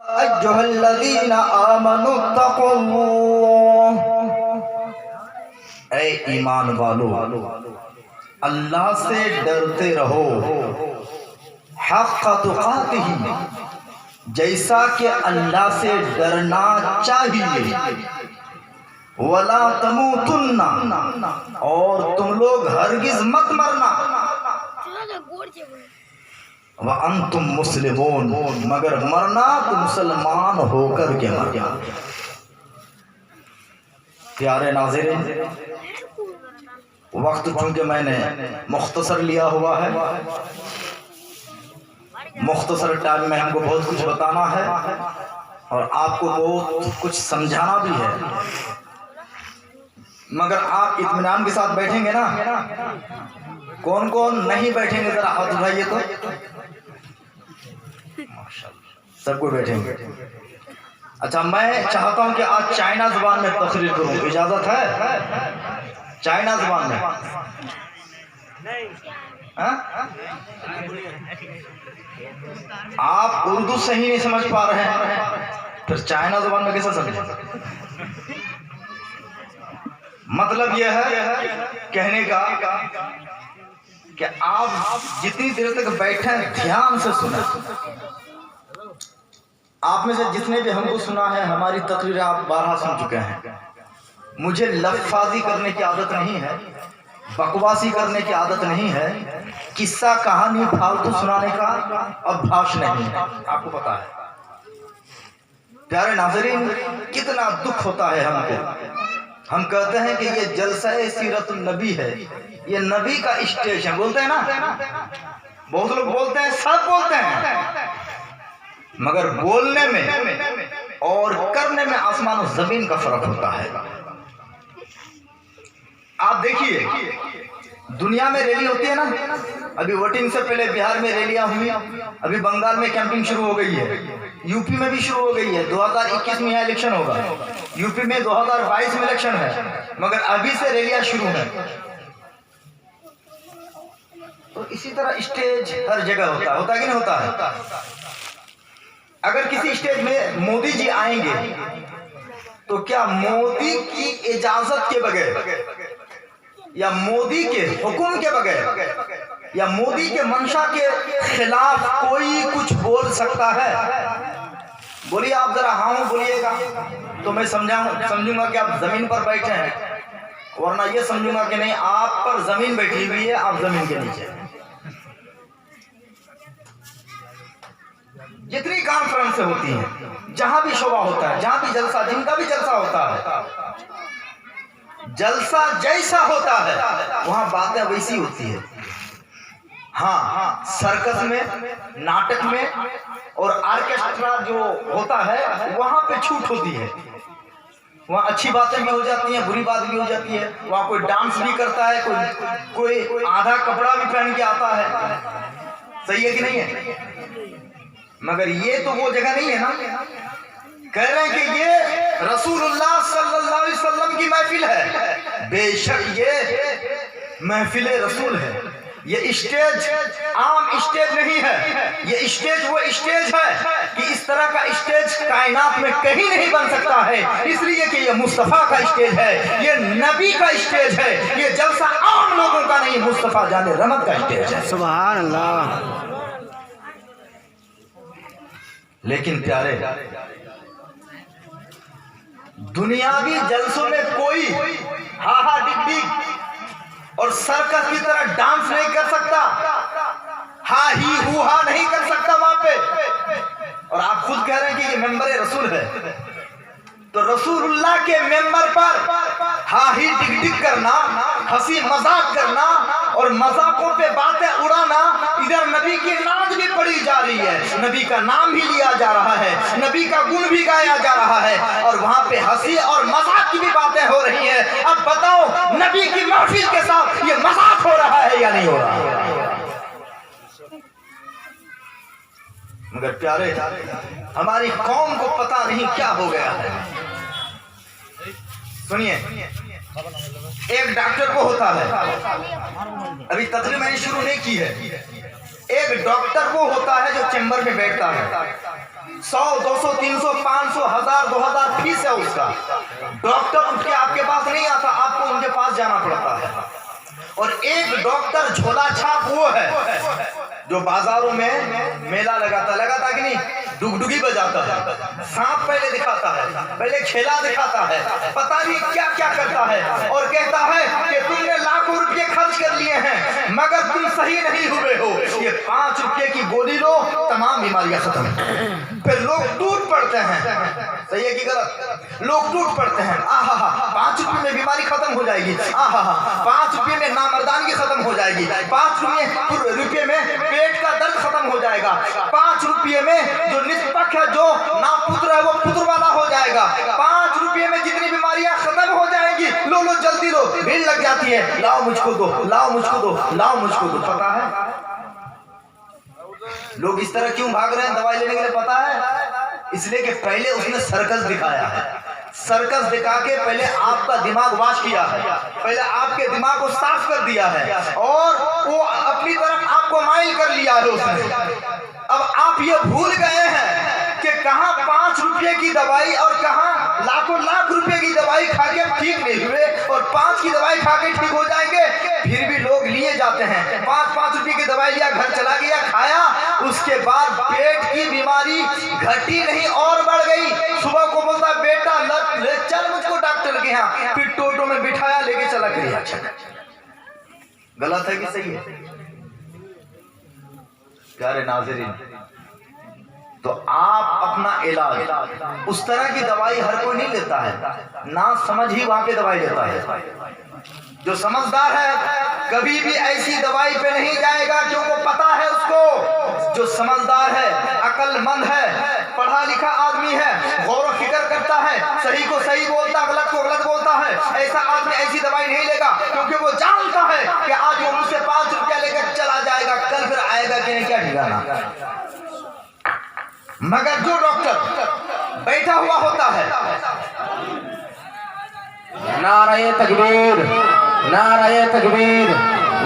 ایھا الذین آمنوا اتقوا اللہ، اے ایمان والو اللہ سے ڈرتے رہو، حق تقاتہ، جیسا کہ اللہ سے ڈرنا چاہیے، ولا تموتن، اور تم لوگ ہرگز مت مرنا، وانتم مسلمون، مگر مرنا تو مسلمان ہو کر کے مرنا۔ پیارے ناظرین، وقت چونکہ میں نے مختصر لیا ہوا ہے، مختصر ٹائم میں ہم کو بہت کچھ بتانا ہے اور آپ کو بہت کچھ سمجھانا بھی ہے، مگر آپ اطمینان کے ساتھ بیٹھیں گے نا؟ کون کون نہیں بیٹھیں گے ذرا ہاتھ اٹھائیے تو؟ سب کو بیٹھیں گے۔ اچھا، میں چاہتا ہوں کہ آج چائنا زبان میں تقریر کروں، اجازت ہے؟ چائنا زبان میں آپ اردو صحیح نہیں سمجھ پا رہے ہیں، پھر چائنا زبان میں کیسے سمجھیں؟ مطلب یہ ہے کہنے کا کہ آپ جتنی دیر تک بیٹھیں دھیان سے سنیں۔ آپ میں سے جتنے بھی ہم کو سنا ہے، ہماری تقریریں آپ بارہا سن چکے ہیں۔ مجھے لفظی کرنے کی عادت نہیں ہے، بکواسی کرنے کی عادت نہیں ہے، قصہ کہانی فالتو سنانے کا ابھاس نہیں ہے، آپ کو پتا ہے۔ پیارے ناظرین، کتنا دکھ ہوتا ہے ہم کو، ہم کہتے ہیں کہ یہ جلسہ سیرت النبی ہے، یہ نبی کا اسٹیج ہے، بولتے ہیں نا، بہت لوگ بولتے ہیں، سب بولتے ہیں، مگر بولنے میں اور کرنے میں آسمان و زمین کا فرق ہوتا ہے۔ آپ دیکھیے، دنیا میں ریلی ہوتی ہے نا، ابھی ووٹنگ سے پہلے بہار میں ریلیاں ہوئی، ابھی بنگال میں کیمپنگ شروع ہو گئی ہے، یو پی میں بھی شروع ہو گئی ہے، 2021 میں یہاں الیکشن ہوگا، یو پی میں 2022 میں الیکشن ہے، مگر ابھی سے ریلیاں شروع ہیں۔ تو اسی طرح اسٹیج ہر جگہ ہوتا ہے کہ نہیں ہوتا ہے؟ اگر کسی اسٹیج میں مودی جی آئیں گے تو کیا مودی کی اجازت کے بغیر یا مودی کے حکم کے بغیر یا مودی کے منشا کے خلاف کوئی کچھ بول سکتا ہے؟ بولیے، آپ ذرا ہاں بولیے گا تو میں سمجھوں گا کہ آپ زمین پر بیٹھے ہیں، ورنہ یہ سمجھوں گا کہ نہیں، آپ پر زمین بیٹھی ہوئی ہے، آپ زمین کے نیچے۔ جتنی کانفرنسیں ہوتی ہیں، جہاں بھی شعبہ ہوتا ہے، جہاں بھی جلسہ، جن کا بھی جلسہ ہوتا ہے، جلسہ جیسا ہوتا ہے وہاں باتیں ویسی ہوتی ہے۔ ہاں، سرکس میں، ناٹک میں اور آرکیسٹرا جو ہوتا ہے وہاں پہ چھوٹ ہوتی ہے، وہاں اچھی باتیں بھی ہو جاتی ہیں، بری بات بھی ہو جاتی ہے، وہاں کوئی ڈانس بھی کرتا ہے، کوئی آدھا کپڑا بھی پہن کے آتا ہے، صحیح ہے کہ نہیں ہے؟ مگر یہ تو وہ جگہ نہیں ہے نا، کہہ رہے ہیں کہ یہ رسول اللہ صلی اللہ علیہ وسلم کی محفل ہے، بے شک یہ محفل رسول ہے، یہ اسٹیج عام اسٹیج نہیں ہے، یہ اسٹیج وہ اسٹیج ہے کہ اس طرح کا اسٹیج کائنات میں کہیں نہیں بن سکتا ہے، اس لیے کہ یہ مصطفیٰ کا اسٹیج ہے، یہ نبی کا اسٹیج ہے، یہ جلسہ عام لوگوں کا نہیں، مصطفیٰ جان رحمت کا اسٹیج ہے۔ سبحان اللہ۔ لیکن پیارے، دنیاوی جلسوں میں کوئی ہاں ہاں ڈگ ڈگ اور سرکس کی طرح ڈانس نہیں کر سکتا، ہاں ہی ہو ہاں نہیں کر سکتا وہاں پہ، اور آپ خود کہہ رہے ہیں کہ یہ ممبر رسول ہے، تو رسول اللہ کے ممبر پر ہاں ہی ڈگ ڈگ کرنا، ہنسی مذاق کرنا اور مذاقوں پہ باتیں اڑانا، ادھر نبی کی نعت بھی پڑھی جا رہی ہے، نبی کا نام بھی لیا جا رہا ہے، نبی کا گن بھی گایا جا رہا ہے، اور وہاں پہ ہنسی اور مذاق کی بھی باتیں ہو رہی ہیں۔ اب بتاؤ، نبی کی محفل کے ساتھ یہ مذاق ہو رہا ہے یا نہیں ہو رہا؟ مگر پیارے، ہماری قوم کو پتہ نہیں کیا ہو گیا ہے۔ سنیے، ایک ڈاکٹر کو ہوتا ہے، ابھی تقریر میں نے شروع نہیں کی ہے، ایک ڈاکٹر کو ہوتا ہے جو چیمبر میں بیٹھتا ہے، 100, 200, 300, 500, 1000, 2000 फीस है उसका। डॉक्टर उठ के आपके पास नहीं आता, आपको उनके पास जाना पड़ता है। और एक डॉक्टर झोला छाप वो है जो बाजारों में मेला लगाता कि नहीं, डुगडुगी बजाता है, सांप पहले दिखाता है, पहले खेला दिखाता है, पता नहीं क्या क्या करता है, और कहता है कि तुमने लाखों रुपए खर्च कर लिए हैं मगर तुम सही नहीं हुए हो, ये 5 रुपए की गोली लो, तमाम बीमारियां खत्म। फिर लोग टूट पड़ते हैं, सही है कि गलत? लोग टूट पड़ते हैं, आहा 5 रुपए में बीमारी खत्म हो जाएगी, आहा 5 रुपए में नामर्दानगी खत्म हो जाएगी, 5 रुपए में पेट का दर्द खत्म हो जाएगा, 5 रुपये में जो निष्पक्ष है, जो नापुत्र है वो पुत्र वाला हो जाएगा, 5 रुपये में जितनी बीमारियां खत्म हो जाएंगी, लो लो जल्दी लो, भीड़ लग जाती है, लाओ मुझको दो, लाओ मुझको दो, लाओ मुझको दो। पता है लोग इस तरह क्यों भाग रहे हैं दवाई लेने के लिए? पता है इसलिए कि पहले उसने सर्कस दिखाया है, सर्कस दिखा के पहले आपका दिमाग वाश किया है, पहले आपके दिमाग को साफ कर दिया है और वो अपनी तरफ आपको माइल कर लिया है उसने। अब आप ये भूल गए हैं कि कहां 5 रुपए की दवाई और कहां लाखों लाख रुपए की दवाई खा के ठीक नहीं हुए, और 5 की दवाई खा के ठीक हो जाएंगे, फिर भी लोग लिए जाते हैं। 5 रुपए की दवाई लिया, घर चला गया, खाया, उसके बाद पेट की बीमारी घटी नहीं और बढ़ गई। सुबह को बोलता बेटा ले चल मुझको डॉक्टर के यहाँ, फिर टोटो में बिठाया, लेके चला गया। गलत है कि सही है? प्यारे नाज़रीन, तो आप अपना इलाज, उस तरह की दवाई हर कोई नहीं लेता है, ना समझ ही वहां पे दवाई लेता है। जो समझदार है कभी भी ऐसी दवाई पे नहीं जाएगा क्योंकि पता है उसको। जो समझदार है, अक्लमंद है, पढ़ा लिखा आदमी है, गौर फिक्र करता है, सही को सही बोलता, गलत को गलत बोलता है, ऐसा आदमी ऐसी दवाई नहीं लेगा क्योंकि वो जानता है कि आज वो मुझसे 5 रुपया लेकर चला जाएगा, कल फिर आएगा कि नहीं क्या ठिकाना। मगर जो डॉक्टर बैठा हुआ होता है, नारे तकबीर, नारे तकबीर,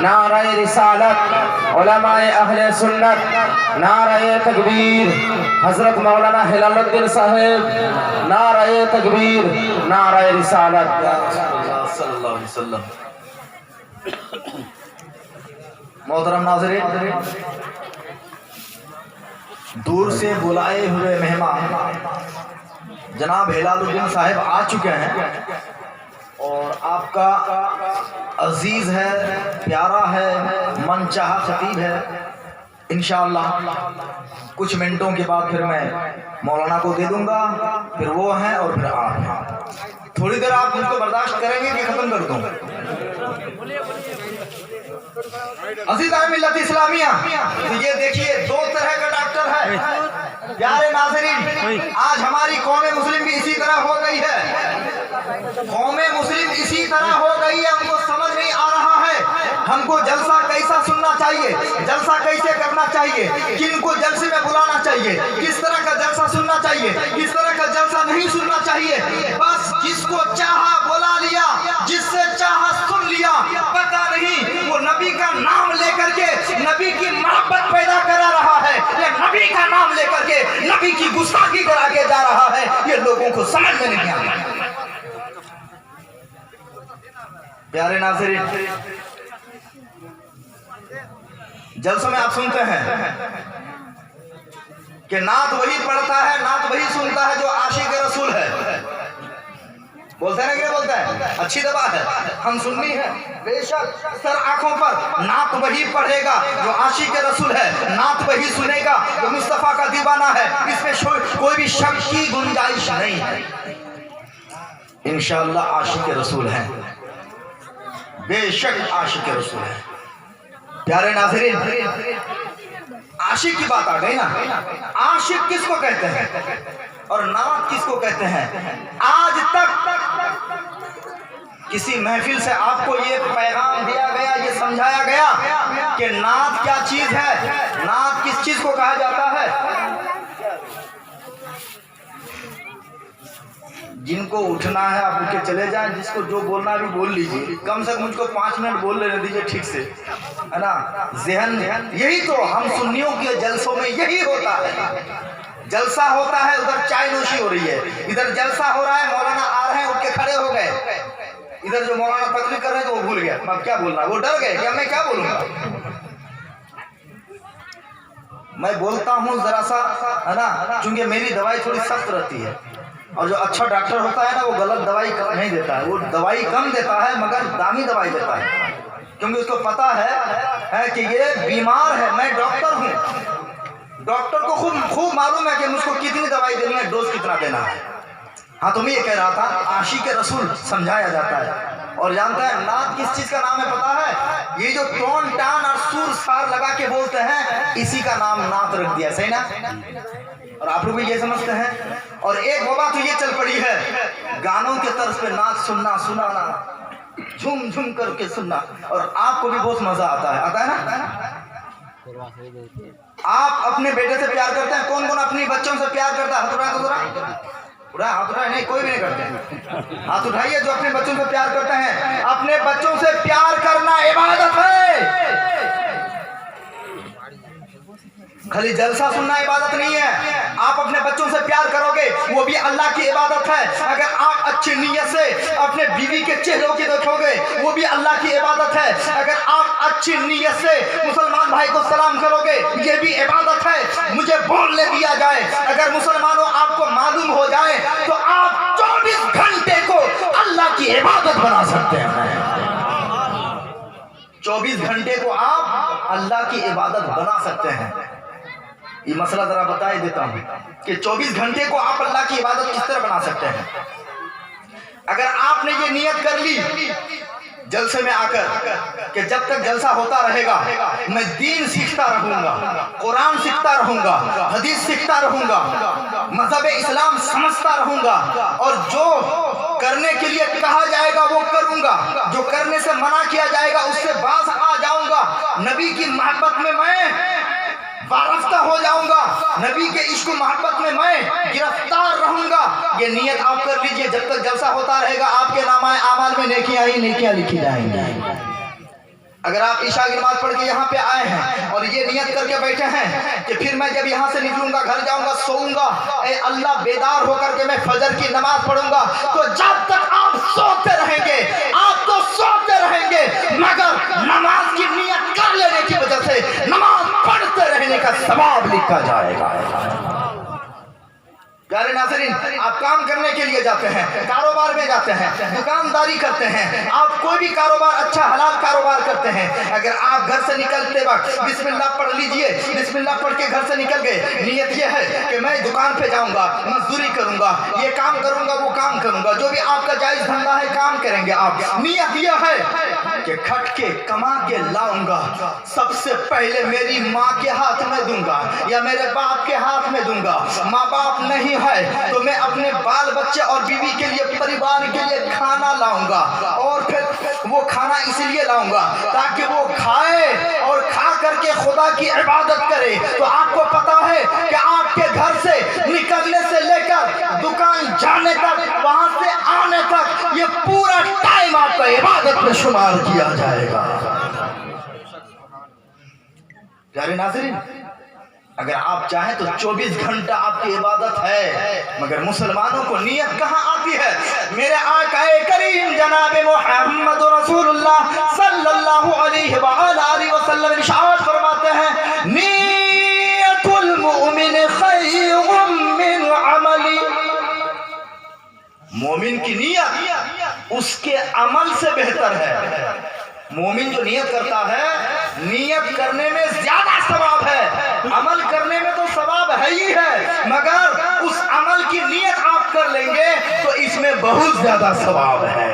नारे रिसालत, उलमाए अहले सुन्नत, नारे तकबीर, हजरत मौलाना हिलालुद्दीन साहब, नारे तकबीर, नारे रिसालत। सल्लल्लाहु अलैहि वसल्लम। मोहतरम नाज़रीन, दूर से बुलाए हुए मेहमान जनाब हिलालुद्दीन साहब आ चुके हैं और आपका अजीज है, प्यारा है, मनचाहा खतीब है। इंशाअल्लाह कुछ मिनटों के बाद फिर मैं मौलाना को दे दूंगा, फिर वो हैं और फिर आप हैं। थोड़ी देर आप मुझको बर्दाश्त करेंगे कि खत्म कर दूं? अजीज मिल्लत इस्लामिया, तो ये देखिए 2 तरह का डॉक्टर है। प्यारे नाज़रीन, आज हमारी कौमे मुस्लिम भी इसी तरह हो गई है, कौमे मुस्लिम इसी तरह हो गई है। हमको समझ नहीं आ रहा है हमको जलसा कैसा सुनना चाहिए, जलसा कैसे करना चाहिए, किनको जलसे में बुलाना चाहिए, किस तरह का जलसा सुनना चाहिए, किस तरह का जलसा नहीं सुनना चाहिए। बस जिसको चाहा बुला लिया, जिससे चाहा सुन लिया, पता नहीं वो नबी का नाम लेकर के नबी की मोहब्बत पैदा करा रहा है या नबी का नाम लेकर के नबी की गुस्ताखी करा के जा रहा है। ये लोगों को समझ में नहीं आ रहा। प्यारे नाज़रीन, जलसों में आप सुनते हैं कि नात वही पढ़ता है, नात वही सुनता है जो आशिक रसूल है। बोलते हैं ना, क्या बोलता है? अच्छी दवा है, हम सुन्नी है, बेशक सर आंखों पर नात वही पढ़ेगा जो आशिक रसूल है, नात वही सुनेगा जो मुस्तफा का दीवाना है। इसमें कोई भी शक की गुंजाइश नहीं है। इंशाअल्लाह आशिक रसूल है, बेशक आशिक रसूल है। प्यारे नाज़रीन, आशिक की बात आ गई ना। आशिक किसको कहते हैं और नात किसको कहते हैं? आज तक किसी महफिल से आपको ये पैगाम दिया गया, ये समझाया गया कि नात क्या चीज है, नात किस चीज को कहा जाता है? जिनको उठना है आप उठ के चले जाएं, जिसको जो बोलना भी बोल लीजिए, कम से कम मुझको 5 मिनट बोल लेने दीजिए ठीक से, है ना। ज़हन, यही तो हम सुन्नियों के जलसों में यही होता है। जलसा होता है, उधर चाय नोशी हो रही है, इधर जलसा हो रहा है, मौलाना आ रहे हैं, उठ के खड़े हो गए, इधर जो मौलाना तकलीफ कर रहे हैं तो वो भूल गया अब क्या बोलना, वो डर गए कि अब मैं क्या बोलूंगा। मैं बोलता हूँ जरा सा, है ना, क्योंकि मेरी दवाई थोड़ी सख्त रहती है, और जो अच्छा डॉक्टर होता है ना वो गलत दवाई नहीं देता है, वो दवाई कम देता है मगर दामी दवाई देता है, क्योंकि उसको पता है कि ये बीमार है। मैं डॉक्टर हूँ, डॉक्टर को खूब मालूम है कि मुझको कितनी दवाई देनी है, डोज कितना देना है। हाँ, तो मैं ये कह रहा था, आशिक रसूल समझाया जाता है। और जानता है नात किस चीज का नाम है पता है? ये जो टोन टान और सुर सार लगा के बोलते हैं, इसी का नाम नात रख दिया, सही ना? और आप लोग भी ये समझते हैं। और एक बाबा तो ये चल पड़ी है, गानों के तर्ज पे नात सुनना, सुनाना, झूम झूम करके सुनना, और आपको भी बहुत मजा आता है ना? आप अपने बेटे से प्यार करते हैं? कौन कौन अपनी बच्चों से प्यार करता है? हाथ उठाए, नहीं कोई भी नहीं करते, हाथ उठाइए जो अपने बच्चों से प्यार करते हैं। अपने बच्चों से प्यार करना इबादत है, खाली जलसा सुनना इबादत नहीं है। आप अपने बच्चों से प्यार करोगे वो भी अल्लाह की इबादत है। अगर आप अच्छी नीयत से अपने बीवी के चेहरों की देखोगे वो भी अल्लाह की इबादत है। अगर आप अच्छी नीयत से मुसलमान भाई को सलाम करोगे ये भी इबादत है। मुझे बोलने दिया जाए, अगर मुसलमानों आपको मालूम हो जाए तो आप 24 घंटे को अल्लाह की इबादत बना सकते हैं। 24 घंटे को आप अल्लाह की इबादत बना सकते हैं। ये मसला जरा बता ही देता हूं कि 24 घंटे को आप अल्लाह की इबादत किस तरह बना सकते हैं। अगर आपने ये नियत कर ली जलसे में आकर कि जब तक जलसा होता रहेगा मैं दीन सीखता रहूंगा, कुरान सीखता रहूंगा, हदीस सीखता रहूंगा, मजहब इस्लाम समझता रहूंगा, और जो करने के लिए कहा जाएगा वो करूंगा, जो करने से मना किया जाएगा उससे बाज आ जाऊंगा, नबी की मोहब्बत में मैं वारफ्ता हो जाऊंगा, नबी के इश्क मोहब्बत में मैं गिरफ्तार रहूंगा। ये नियत आप कर लीजिए, जब तक जलसा होता रहेगा आपके नामाए आमाल में नेकियां ही नेकियां लिखी जाएंगी। अगर आप ईशा की नमाज पढ़ के यहाँ पे आए हैं और ये नियत करके बैठे हैं कि फिर मैं जब यहाँ से निकलूंगा घर जाऊंगा सोऊंगा, ए अल्लाह बेदार होकर के मैं फजर की नमाज पढ़ूंगा, तो जब तक आप सोते रहेंगे आप तो सोते रहेंगे, मगर नमाज की नियत कर लेने की वजह से नमाज पढ़ते रहने का सवाब लिखा जाएगा। प्यारे नाज़रीन, आप काम करने के लिए जाते हैं, कारोबार में जाते हैं, दुकानदारी करते हैं, आप कोई भी कारोबार अच्छा हलाल कारोबार करते हैं, अगर आप घर से निकलते वक्त बिस्मिल्लाह पढ़ लीजिए, बिस्मिल्लाह पढ़ के घर से निकल गए, नियत ये है कि मैं दुकान पे जाऊंगा, मजदूरी करूंगा, ये काम करूंगा, वो काम करूंगा, जो भी आपका जायज धंधा है काम करेंगे आप। नियत ये है कि खट के कमा के लाऊंगा, सबसे पहले मेरी माँ के हाथ में दूंगा या मेरे बाप के हाथ में दूंगा। माँ बाप नहीं है तो मैं अपने बाल बच्चे और बीवी के लिए, परिवार के लिए खाना लाऊंगा, और फिर वो खाना इसलिए लाऊंगा ताकि वो खाए और खा करके खुदा की इबादत करे। तो आपको पता है कि आपके घर से निकलने से लेकर दुकान जाने तक, वहां से आने तक, ये पूरा टाइम आपका इबादत में शुमार किया जाएगा। प्यारे नाज़रीन, अगर आप चाहें तो 24 घंटा आपकी इबादत है, मगर मुसलमानों को नियत कहाँ आती है? मेरे आकाए करीम जनाब मोहम्मद रसूलुल्लाह सल्लल्लाहु अलैहि वसल्लम इरशाद फरमाते हैं, नियतुल मुमिन खैरुम मिन अमली। मोमिन की नियत उसके अमल से बेहतर है। मोमिन जो नियत करता है, नियत करने में ज्यादा सवाब है, अमल करने में तो सवाब है ही है, मगर उस अमल की नियत आप कर लेंगे तो इसमें बहुत ज्यादा सवाब है।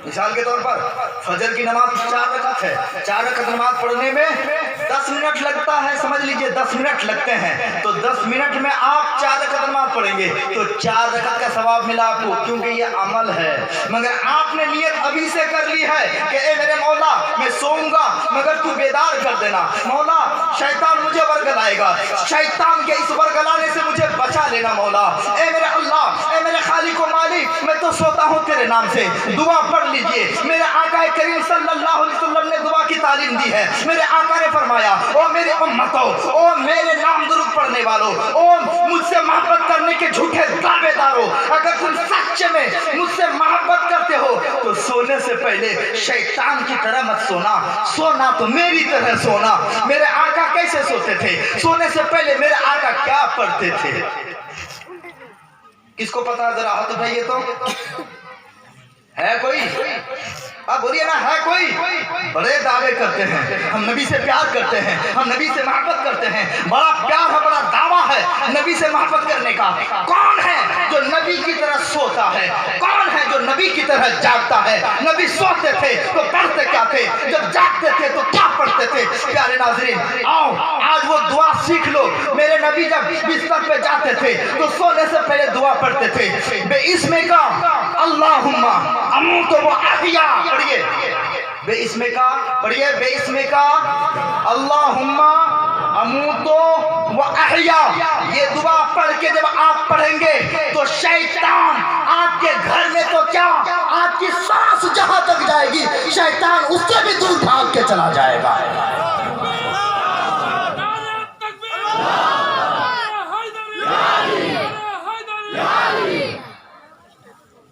मिसाल के तौर पर फजर की नमाज 4 रकात है, 4 रकात नमाज पढ़ने में 10 मिनट लगता है, समझ लीजिए 10 मिनट लगते हैं, तो 10 मिनट में आप 4 रकात नमाज पढ़ेंगे तो 4 रकात का सवाब मिला आपको, क्योंकि ये अमल है। मगर आपने नियत अभी से कर ली है कि ए मेरे मौला मैं सोऊंगा मगर तू बेदार कर देना, मौला शैतान मुझे वर्गलाएगा, शैतान के इस वर्गलाने से मुझे बचा लेना मौला, ए मेरे अल्लाह, ए मेरे खालिक व मालिक मैं तो सोता हूँ तेरे नाम से, दुआ पढ़ लीजिए। मेरे आका करीम सल्लल्लाहु अलैहि वसल्लम ने दुआ की तालीम दी है। मेरे आका ने फरमाया, ओ मेरे उम्मतो, ओ मेरे नाम दुरूद पढ़ने वालों, ओ मुझसे मोहब्बत करने के झूठे दावेदारों, अगर तुम सच्चे में मुझसे मोहब्बत करते हो तो सोने से पहले शैतान की तरह मत सोना, सोना तो मेरी तरह सोना। मेरे आका कैसे सोते थे? सोने से पहले मेरे आका क्या पढ़ते थे? किसको पता? जरा हाथ उठाइए तो। है कोई? आप बोलिए ना, है कोई? बड़े दावे करते हैं, हम नबी से प्यार करते हैं, हम नबी से मोहब्बत करते हैं। बड़ा प्यार है, बड़ा दावा है नबी से मोहब्बत करने का। कौन है जो नबी की तरह सोता है? कौन है जो नबी की तरह जागता है? नबी सोते थे तो पढ़ते क्या थे? जब जागते थे तो क्या पढ़ते थे? प्यारे नाज़रीन, आओ आज वो दुआ सीख लो। मेरे नबी जब बिस्तर पे जाते थे तो सोने से पहले दुआ पढ़ते थे, बेइस्मे का अल्लाहुम्मा अमूतु व अहया। पढ़िए बेइस्मे का, पढ़िए बेइस्मे का अल्लाहुम्मा अमूतु व अहया। ये दुआ पढ़ के जब आप पढ़ेंगे तो शैतान आपके घर में तो क्या, आपकी सांस जहां तक जाएगी शैतान उससे भी दूर भाग के चला जाएगा।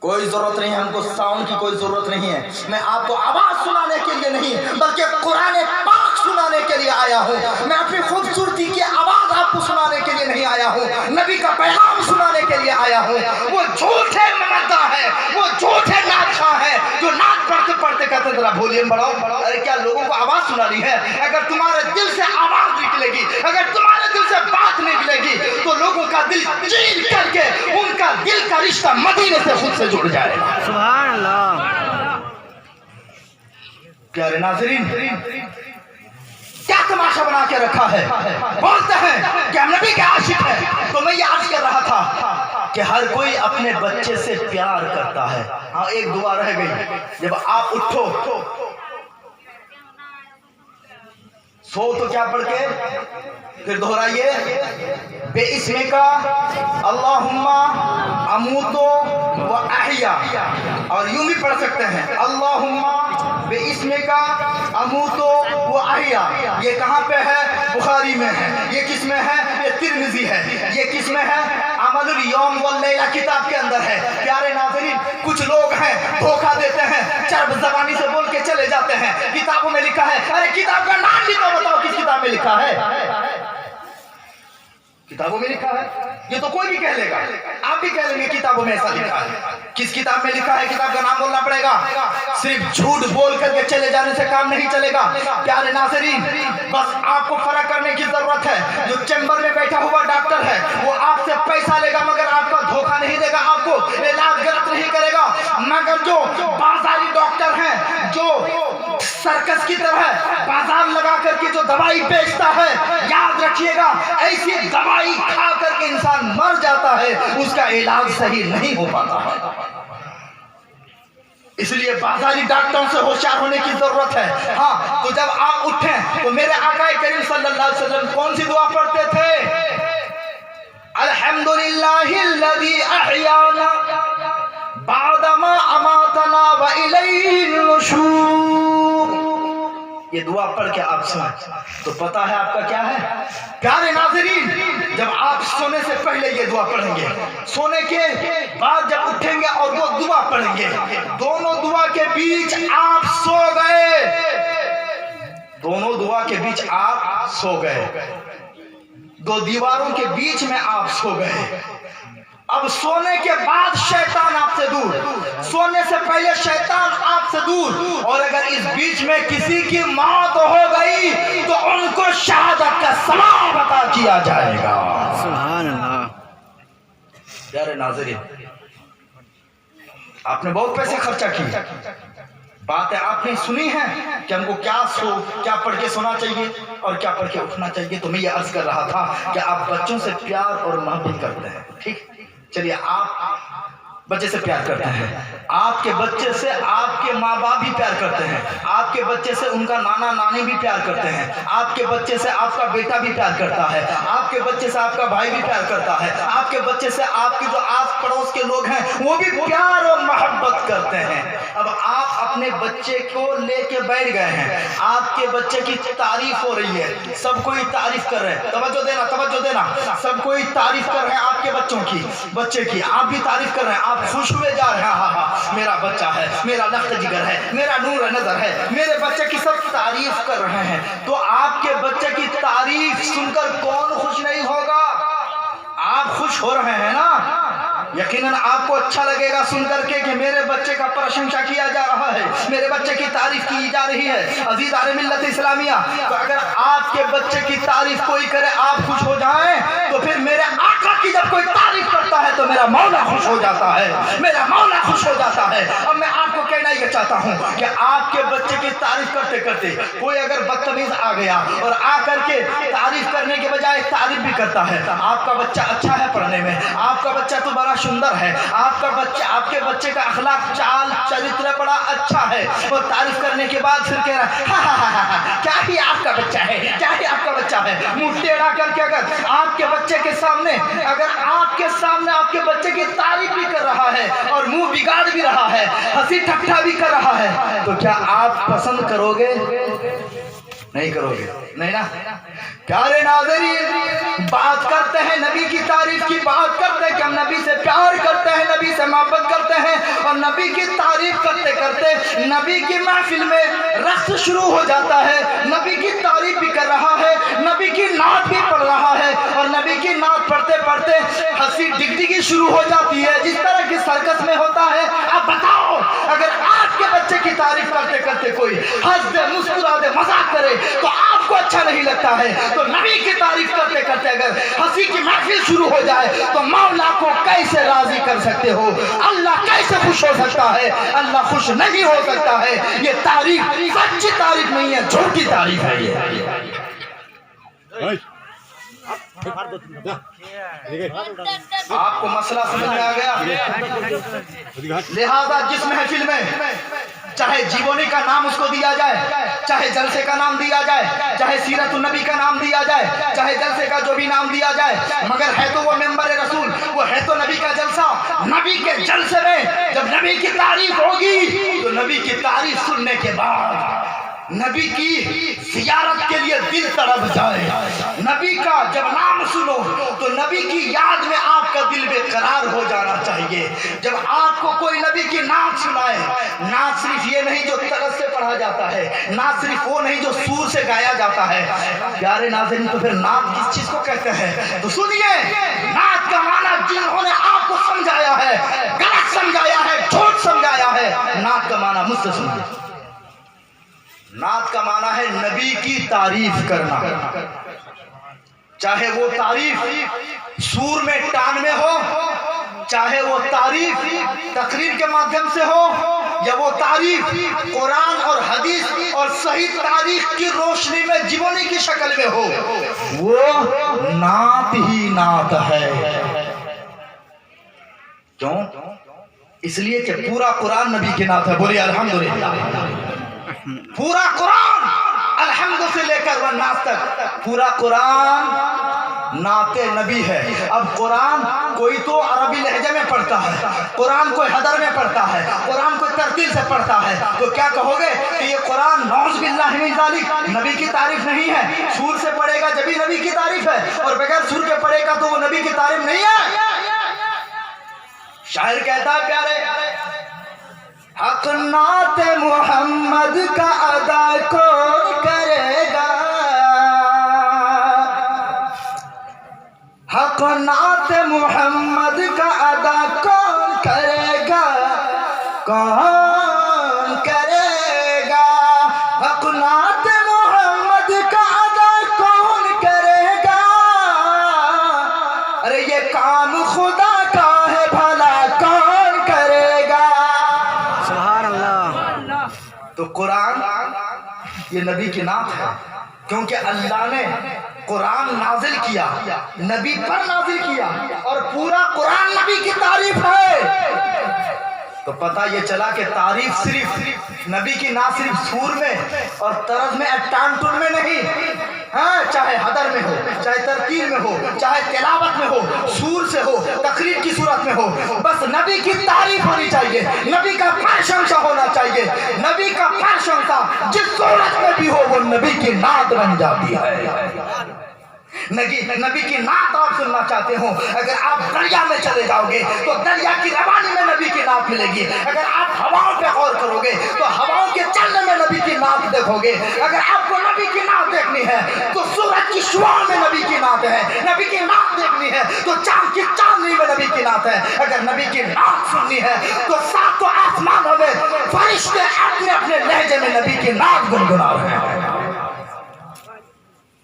कोई जरूरत नहीं है हमको, साउंड की कोई जरूरत नहीं है। मैं आपको आवाज सुनाने के लिए नहीं बल्कि कुरान पाक सुनाने के लिए आया हूँ। मैं अपनी खूबसूरती की आवाज आपको सुनाने के लिए नहीं आया हूँ, नबी का पैगाम सुनाने के लिए आया हूँ। वो झूठे ममद्दा है, वो झूठे नादखा है जो नाद पढ़ते पढ़ते कहते जरा वॉल्यूम बढ़ाओ। अरे क्या लोगों को आवाज सुनानी है? अगर तुम्हारे दिल से आवाज निकलेगी, अगर तुम्हारे दिल से बात निकलेगी तो लोगों का दिल चीर करके उनका दिल का रिश्ता मदीने से खुद से जुड़ जाएगा। सुभान अल्लाह। प्यारे नाज़रीन, क्या तमाशा बना के रखा है? बोलते हैं कि हम नबी के आशिक हैं। तो मैं ये अर्ज कर रहा था कि हर कोई अपने बच्चे से प्यार करता है। हाँ, एक दुआ रह गई। जब आप उठो सो तो क्या पढ़ के फिर दोहराइए, बेइस्मे का अल्लाहुम्मा अमूतो व अहया। और यूं भी पढ़ सकते हैं अल्लाहुम्मा बेइस्मे का अमूतो व अहया। ये कहाँ पे है? बुखारी में है। ये किस में है? ये तिर्मिज़ी है। ये किस में है? अमलुल यौम वल लैला किताब के अंदर है। प्यारे नाज़रीन, कुछ लोग हैं धोखा देते हैं, चरब ज़बानी से बोल के चले जाते हैं किताबों में लिखा है। अरे किताब का नाम भी तो बताओ, किस किताब में लिखा है? किताबों में लिखा है? ये तो कोई भी कह लेगा, आप भी कह लेंगे किताबों में ऐसा लिखा है। किस किताब में लिखा है? किताब का नाम बोलना पड़ेगा। सिर्फ झूठ बोल करके चले जाने से काम नहीं चलेगा। प्यारे नाज़रीन, बस आपको फर्क करने की जरूरत है। जो चैम्बर में बैठा हुआ डॉक्टर है वो आपसे पैसा लेगा मगर आपका धोखा नहीं देगा, आपको इलाज गलत नहीं करेगा। मगर जो बाजारी डॉक्टर हैं, जो सर्कस की तरह बाजार लगा करके जो दवाई बेचता है, याद रखिएगा ऐसी दवाई खा करके इंसान मर जाता है, उसका इलाज सही नहीं हो पाता है। इसलिए बाजारी डॉक्टरों से होशियार होने की जरूरत है। हाँ, तो जब आप उठे तो मेरे आका करीम सल्लल्लाहु अलैहि वसल्लम कौन सी दुआ पढ़ते थे? अल्हम्दुलिल्लाहिल्लज़ी अहयाना बादमा अमातना व इलैहिन नुशूर। ये दुआ पढ़ के आप सुना तो पता है आपका क्या है? प्यारे नाज़रीन, जब आप सोने से पहले ये दुआ पढ़ेंगे, सोने के बाद जब उठेंगे और वो दुआ पढ़ेंगे, दोनों दुआ के बीच आप सो गए। दोनों दुआ के बीच आप सो गए, दो दीवारों के बीच में आप सो गए। अब सोने के बाद शैतान आपसे दूर, सोने से पहले शैतान आपसे दूर। और अगर इस बीच में किसी की मौत हो गई तो उनको शहादत का सवाब अता किया जाएगा। सुभान अल्लाह। प्यारे नाज़रीन, आपने बहुत पैसे खर्चा किए, बातें आपने सुनी है कि हमको क्या पढ़ के सोना चाहिए और क्या पढ़ के उठना चाहिए। तो मैं ये अर्ज कर रहा था कि आप बच्चों से प्यार और मोहब्बत करते हैं, ठीक? चलिए, आप बच्चे से प्यार करते हैं, آپ کے بچے سے آپ کے ماں باپ بھی پیار کرتے ہیں, آپ کے بچے سے ان کا نانا نانی بھی پیار کرتے ہیں, آپ کے بچے سے آپ کا بیٹا بھی پیار کرتا ہے, آپ کے بچے سے آپ کا بھائی بھی پیار کرتا ہے, آپ کے بچے سے آپ کے جو آس پڑوس کے لوگ ہیں وہ بھی پیار اور محبت کرتے ہیں. اب آپ اپنے بچے کو لے کے بیٹھ گئے ہیں, آپ کے بچے کی تعریف ہو رہی ہے, سب کوئی تعریف کر رہے ہیں, توجہ دینا, سب کوئی تعریف کر رہے ہیں آپ کے بچے کی, آپ بھی تعریف کر رہے ہیں, آپ خوش ہوئے جا رہے ہیں, ہاں ہاں میرا بچہ ہے, میرا لخت جگر ہے, میرا نور نظر ہے, میرے بچے کی سب تعریف کر رہے ہیں. تو آپ کے بچے کی تعریف سن کر کون خوش نہیں ہوگا؟ آپ خوش ہو رہے ہیں نا, یقیناً آپ کو اچھا لگے گا سن کر کے کہ میرے بچے کا پرشنسا کیا جا رہا ہے, میرے بچے کی تعریف کی جا رہی ہے. عزیز اہل ملت اسلامیہ, تو اگر آپ کے بچے کی تعریف کوئی کرے آپ خوش ہو جائیں, تو پھر میرے آقا کی جب کوئی تعریف کرتا ہے تو میرا مولا خوش ہو جاتا ہے, میرا مولا خوش ہو جاتا ہے. اب میں آپ کو کہنا یہ چاہتا ہوں کہ آپ کے بچے کی تعریف کرتے کرتے کوئی اگر بدتمیز آ گیا اور آ کر کے تعریف کرنے کے بجائے تعریف بھی کرتا ہے, آپ کا بچہ اچھا ہے پڑھنے میں, آپ کا بچہ تو بڑا سندر ہے, آپ کے بچے کا اخلاق چال چرتر بڑا اچھا ہے, اور تعریف کرنے کے بعد پھر کہہ رہا ہے کیا ہی آپ کا بچہ ہے, کیا ہی آپ کا بچہ ہے. منہ ٹیڑھا کر کے اگر آپ کے بچے کے سامنے آپ کے بچے کی تعریف بھی کر رہا ہے اور منہ بگاڑ بھی رہا ہے, ہنسی ٹھٹھا بھی کر رہا ہے, تو کیا آپ پسند کرو گے؟ نہیں کرو گے, نہیں نا. پیارے ناظرین, بات کرتے ہیں نبی کی تعریف کی, بات کرتے ہیں کہ ہم نبی سے پیار کرتے ہیں, نبی سے محبت کرتے ہیں, اور نبی کی تعریف کرتے کرتے نبی کی محفل میں رقص شروع ہو جاتا ہے, نبی کی تعریف بھی کر رہا ہے, نبی کی نعت بھی پڑھ رہا ہے, اور نبی کی نعت پڑھتے پڑھتے ہنسی ڈگڈگی شروع ہو جاتی ہے جس طرح کی سرکس میں ہوتا ہے. اب بتاؤ, اگر آپ کے بچے کی تعریف کرتے کرتے کوئی ہنس دے, مسکرا دے, مذاق کرے تو آپ کو اچھا نہیں لگتا ہے, تو نبی کی تعریف کرتے کرتے اگر ہنسی کی محفل شروع ہو جائے تو مولا کو کیسے راضی کر سکتے ہو؟ اللہ کیسے خوش ہو سکتا ہے؟ اللہ خوش نہیں ہو سکتا ہے. یہ تعریف سچی تعریف نہیں ہے, جھوٹی تعریف ہے. آپ کو مسئلہ سمجھ میں آ گیا؟ لہذا جس محفل میں چاہے جیونی کا نام اس کو دیا جائے, چاہے جلسے کا نام دیا جائے, چاہے سیرت النبی کا نام دیا جائے, چاہے جلسے کا جو بھی نام دیا جائے, مگر ہے تو وہ ممبر رسول, وہ ہے تو نبی کا جلسہ. نبی کے جلسے میں جب نبی کی تعریف ہوگی تو نبی کی تعریف سننے کے بعد نبی کی زیارت کے لیے دل تڑپ جائے. نبی کا جب نام سنو تو نبی کی یاد میں آپ کا دل بے قرار ہو جانا چاہیے. جب آپ کو کوئی نبی کی نعت سنائے, نعت صرف یہ نہیں جو طرز سے پڑھا جاتا ہے, نعت صرف وہ نہیں جو سور سے گایا جاتا ہے. پیارے ناظرین, تو پھر نعت کس چیز کو کہتے ہیں؟ تو سنیے, نعت کا معنی جنہوں نے آپ کو سمجھایا ہے, غلط سمجھایا ہے, جھوٹ سمجھایا ہے, نعت کا معنی مجھ سے سنیے. نعت کا معنی ہے نبی کی تعریف کرنا, چاہے وہ تعریف سور میں ٹان میں ہو, چاہے وہ تعریف تقریر کے مادھیم سے ہو, یا وہ تعریف قرآن اور حدیث اور صحیح تاریخ کی روشنی میں جیونی کی شکل میں ہو, وہ نعت ہی نعت ہے. کیوں؟ اس لیے کہ پورا قرآن نبی کی نعت ہے. بولیے الحمدللہ. پورا قرآن الحمد سے لے کر والناس تک پورا قرآن نعت نبی ہے. اب قرآن کوئی تو عربی لہجے میں پڑھتا ہے, قرآن کوئی حدر میں پڑھتا ہے, قرآن کوئی ترتیل سے پڑھتا ہے, تو کیا کہو گے کہ یہ قرآن نعوذ باللہ من ذالک نبی کی تعریف نہیں ہے؟ سور سے پڑھے گا جبھی نبی کی تعریف ہے, اور بغیر سور کے پڑھے گا تو وہ نبی کی تعریف نہیں ہے. شاعر کہتا ہے پیارے, حق نعت محمد کا ادا کون کرے گا, حق نعت محمد کا ادا کون کرے گا, کون کرے گا, حق نعت محمد کا ادا کون کرے گا. ارے یہ کام خدا کا ہے بھلا کون کرے گا. سبحان اللہ. تو قرآن یہ نبی کی نعت ہے, کیونکہ اللہ نے قرآن نازل کیا, نبی پر نازل کیا, اور پورا قرآن نبی کی تعریف ہے. तो पता ये चला कि तारीफ सिर्फ नबी की ना सिर्फ सूर में और तरज में टान में नहीं, हाँ, चाहे हदर में हो, चाहे तरकीब में हो, चाहे तिलावत में हो, सूर से हो, तकरीर की सूरत में हो, बस नबी की तारीफ होनी चाहिए, नबी का प्रशंसा होना चाहिए। नबी का प्रशंसा जिस सूरत में भी हो वो नबी की नात बन जाती है। नबी की नात आप सुनना चाहते हो, अगर आप दरिया में चले जाओगे तो दरिया की रवानी में नबी की नात मिलेगी। अगर आप हवाओं पे गौर करोगे तो हवाओं के चलने में नबी की नात देखोगे। अगर आपको नबी की नात देखनी है तो सूरज की शुआओं में नबी की नात है। नबी की नात देखनी है तो चांद की चांदनी में नबी की नात है। अगर नबी की नात सुननी है तो सातों आसमानों में फरिश्ते अपने अपने लहजे में नबी की नात गुनगुना रहे हैं।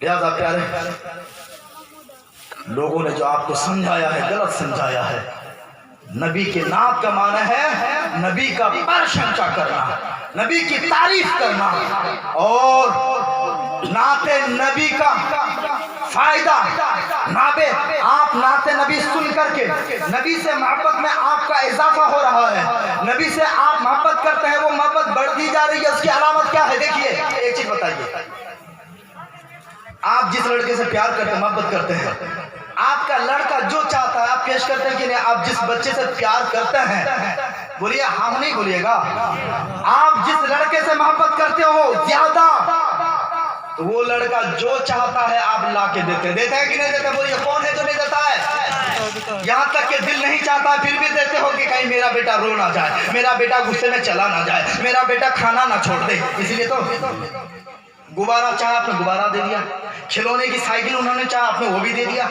लिहाजा प्यारे, लोगों ने जो आपको समझाया है गलत समझाया है। नबी के नात का माना है नबी का प्रशंसा करना, नबी की तारीफ करना, और नाते नबी का फायदा नाबे आप नाते नबी सुन करके नबी से मोहब्बत में आपका इजाफा हो रहा है, नबी से आप मोहब्बत करते हैं, वो मोहब्बत बढ़ती जा रही है। उसकी अलामत क्या है? देखिए, एक चीज बताइए, आप जिस लड़के से प्यार करते हैं, मोहब्बत करते हैं, आपका लड़का जो चाहता है आप पेश करते हैं कि नहीं? आप जिस बच्चे से प्यार करते हैं, बोलिए, हम नहीं बोलिएगा, आप जिस लड़के से मोहब्बत करते हो ज्यादा, तो वो लड़का जो चाहता है आप ला के देते हैं कि नहीं देते? बोलिए, कौन है जो नहीं देता है? यहाँ तक कि दिल नहीं चाहता फिर भी देते हो कि कहीं मेरा बेटा रो ना जाए, मेरा बेटा गुस्से में चला ना जाए, मेरा बेटा खाना ना छोड़ दे। इसलिए तो गुब्बारा चाहा आपने गुब्बारा दे दिया, खिलौने की साइकिल उन्होंने चाहा आपने वो भी दे दिया।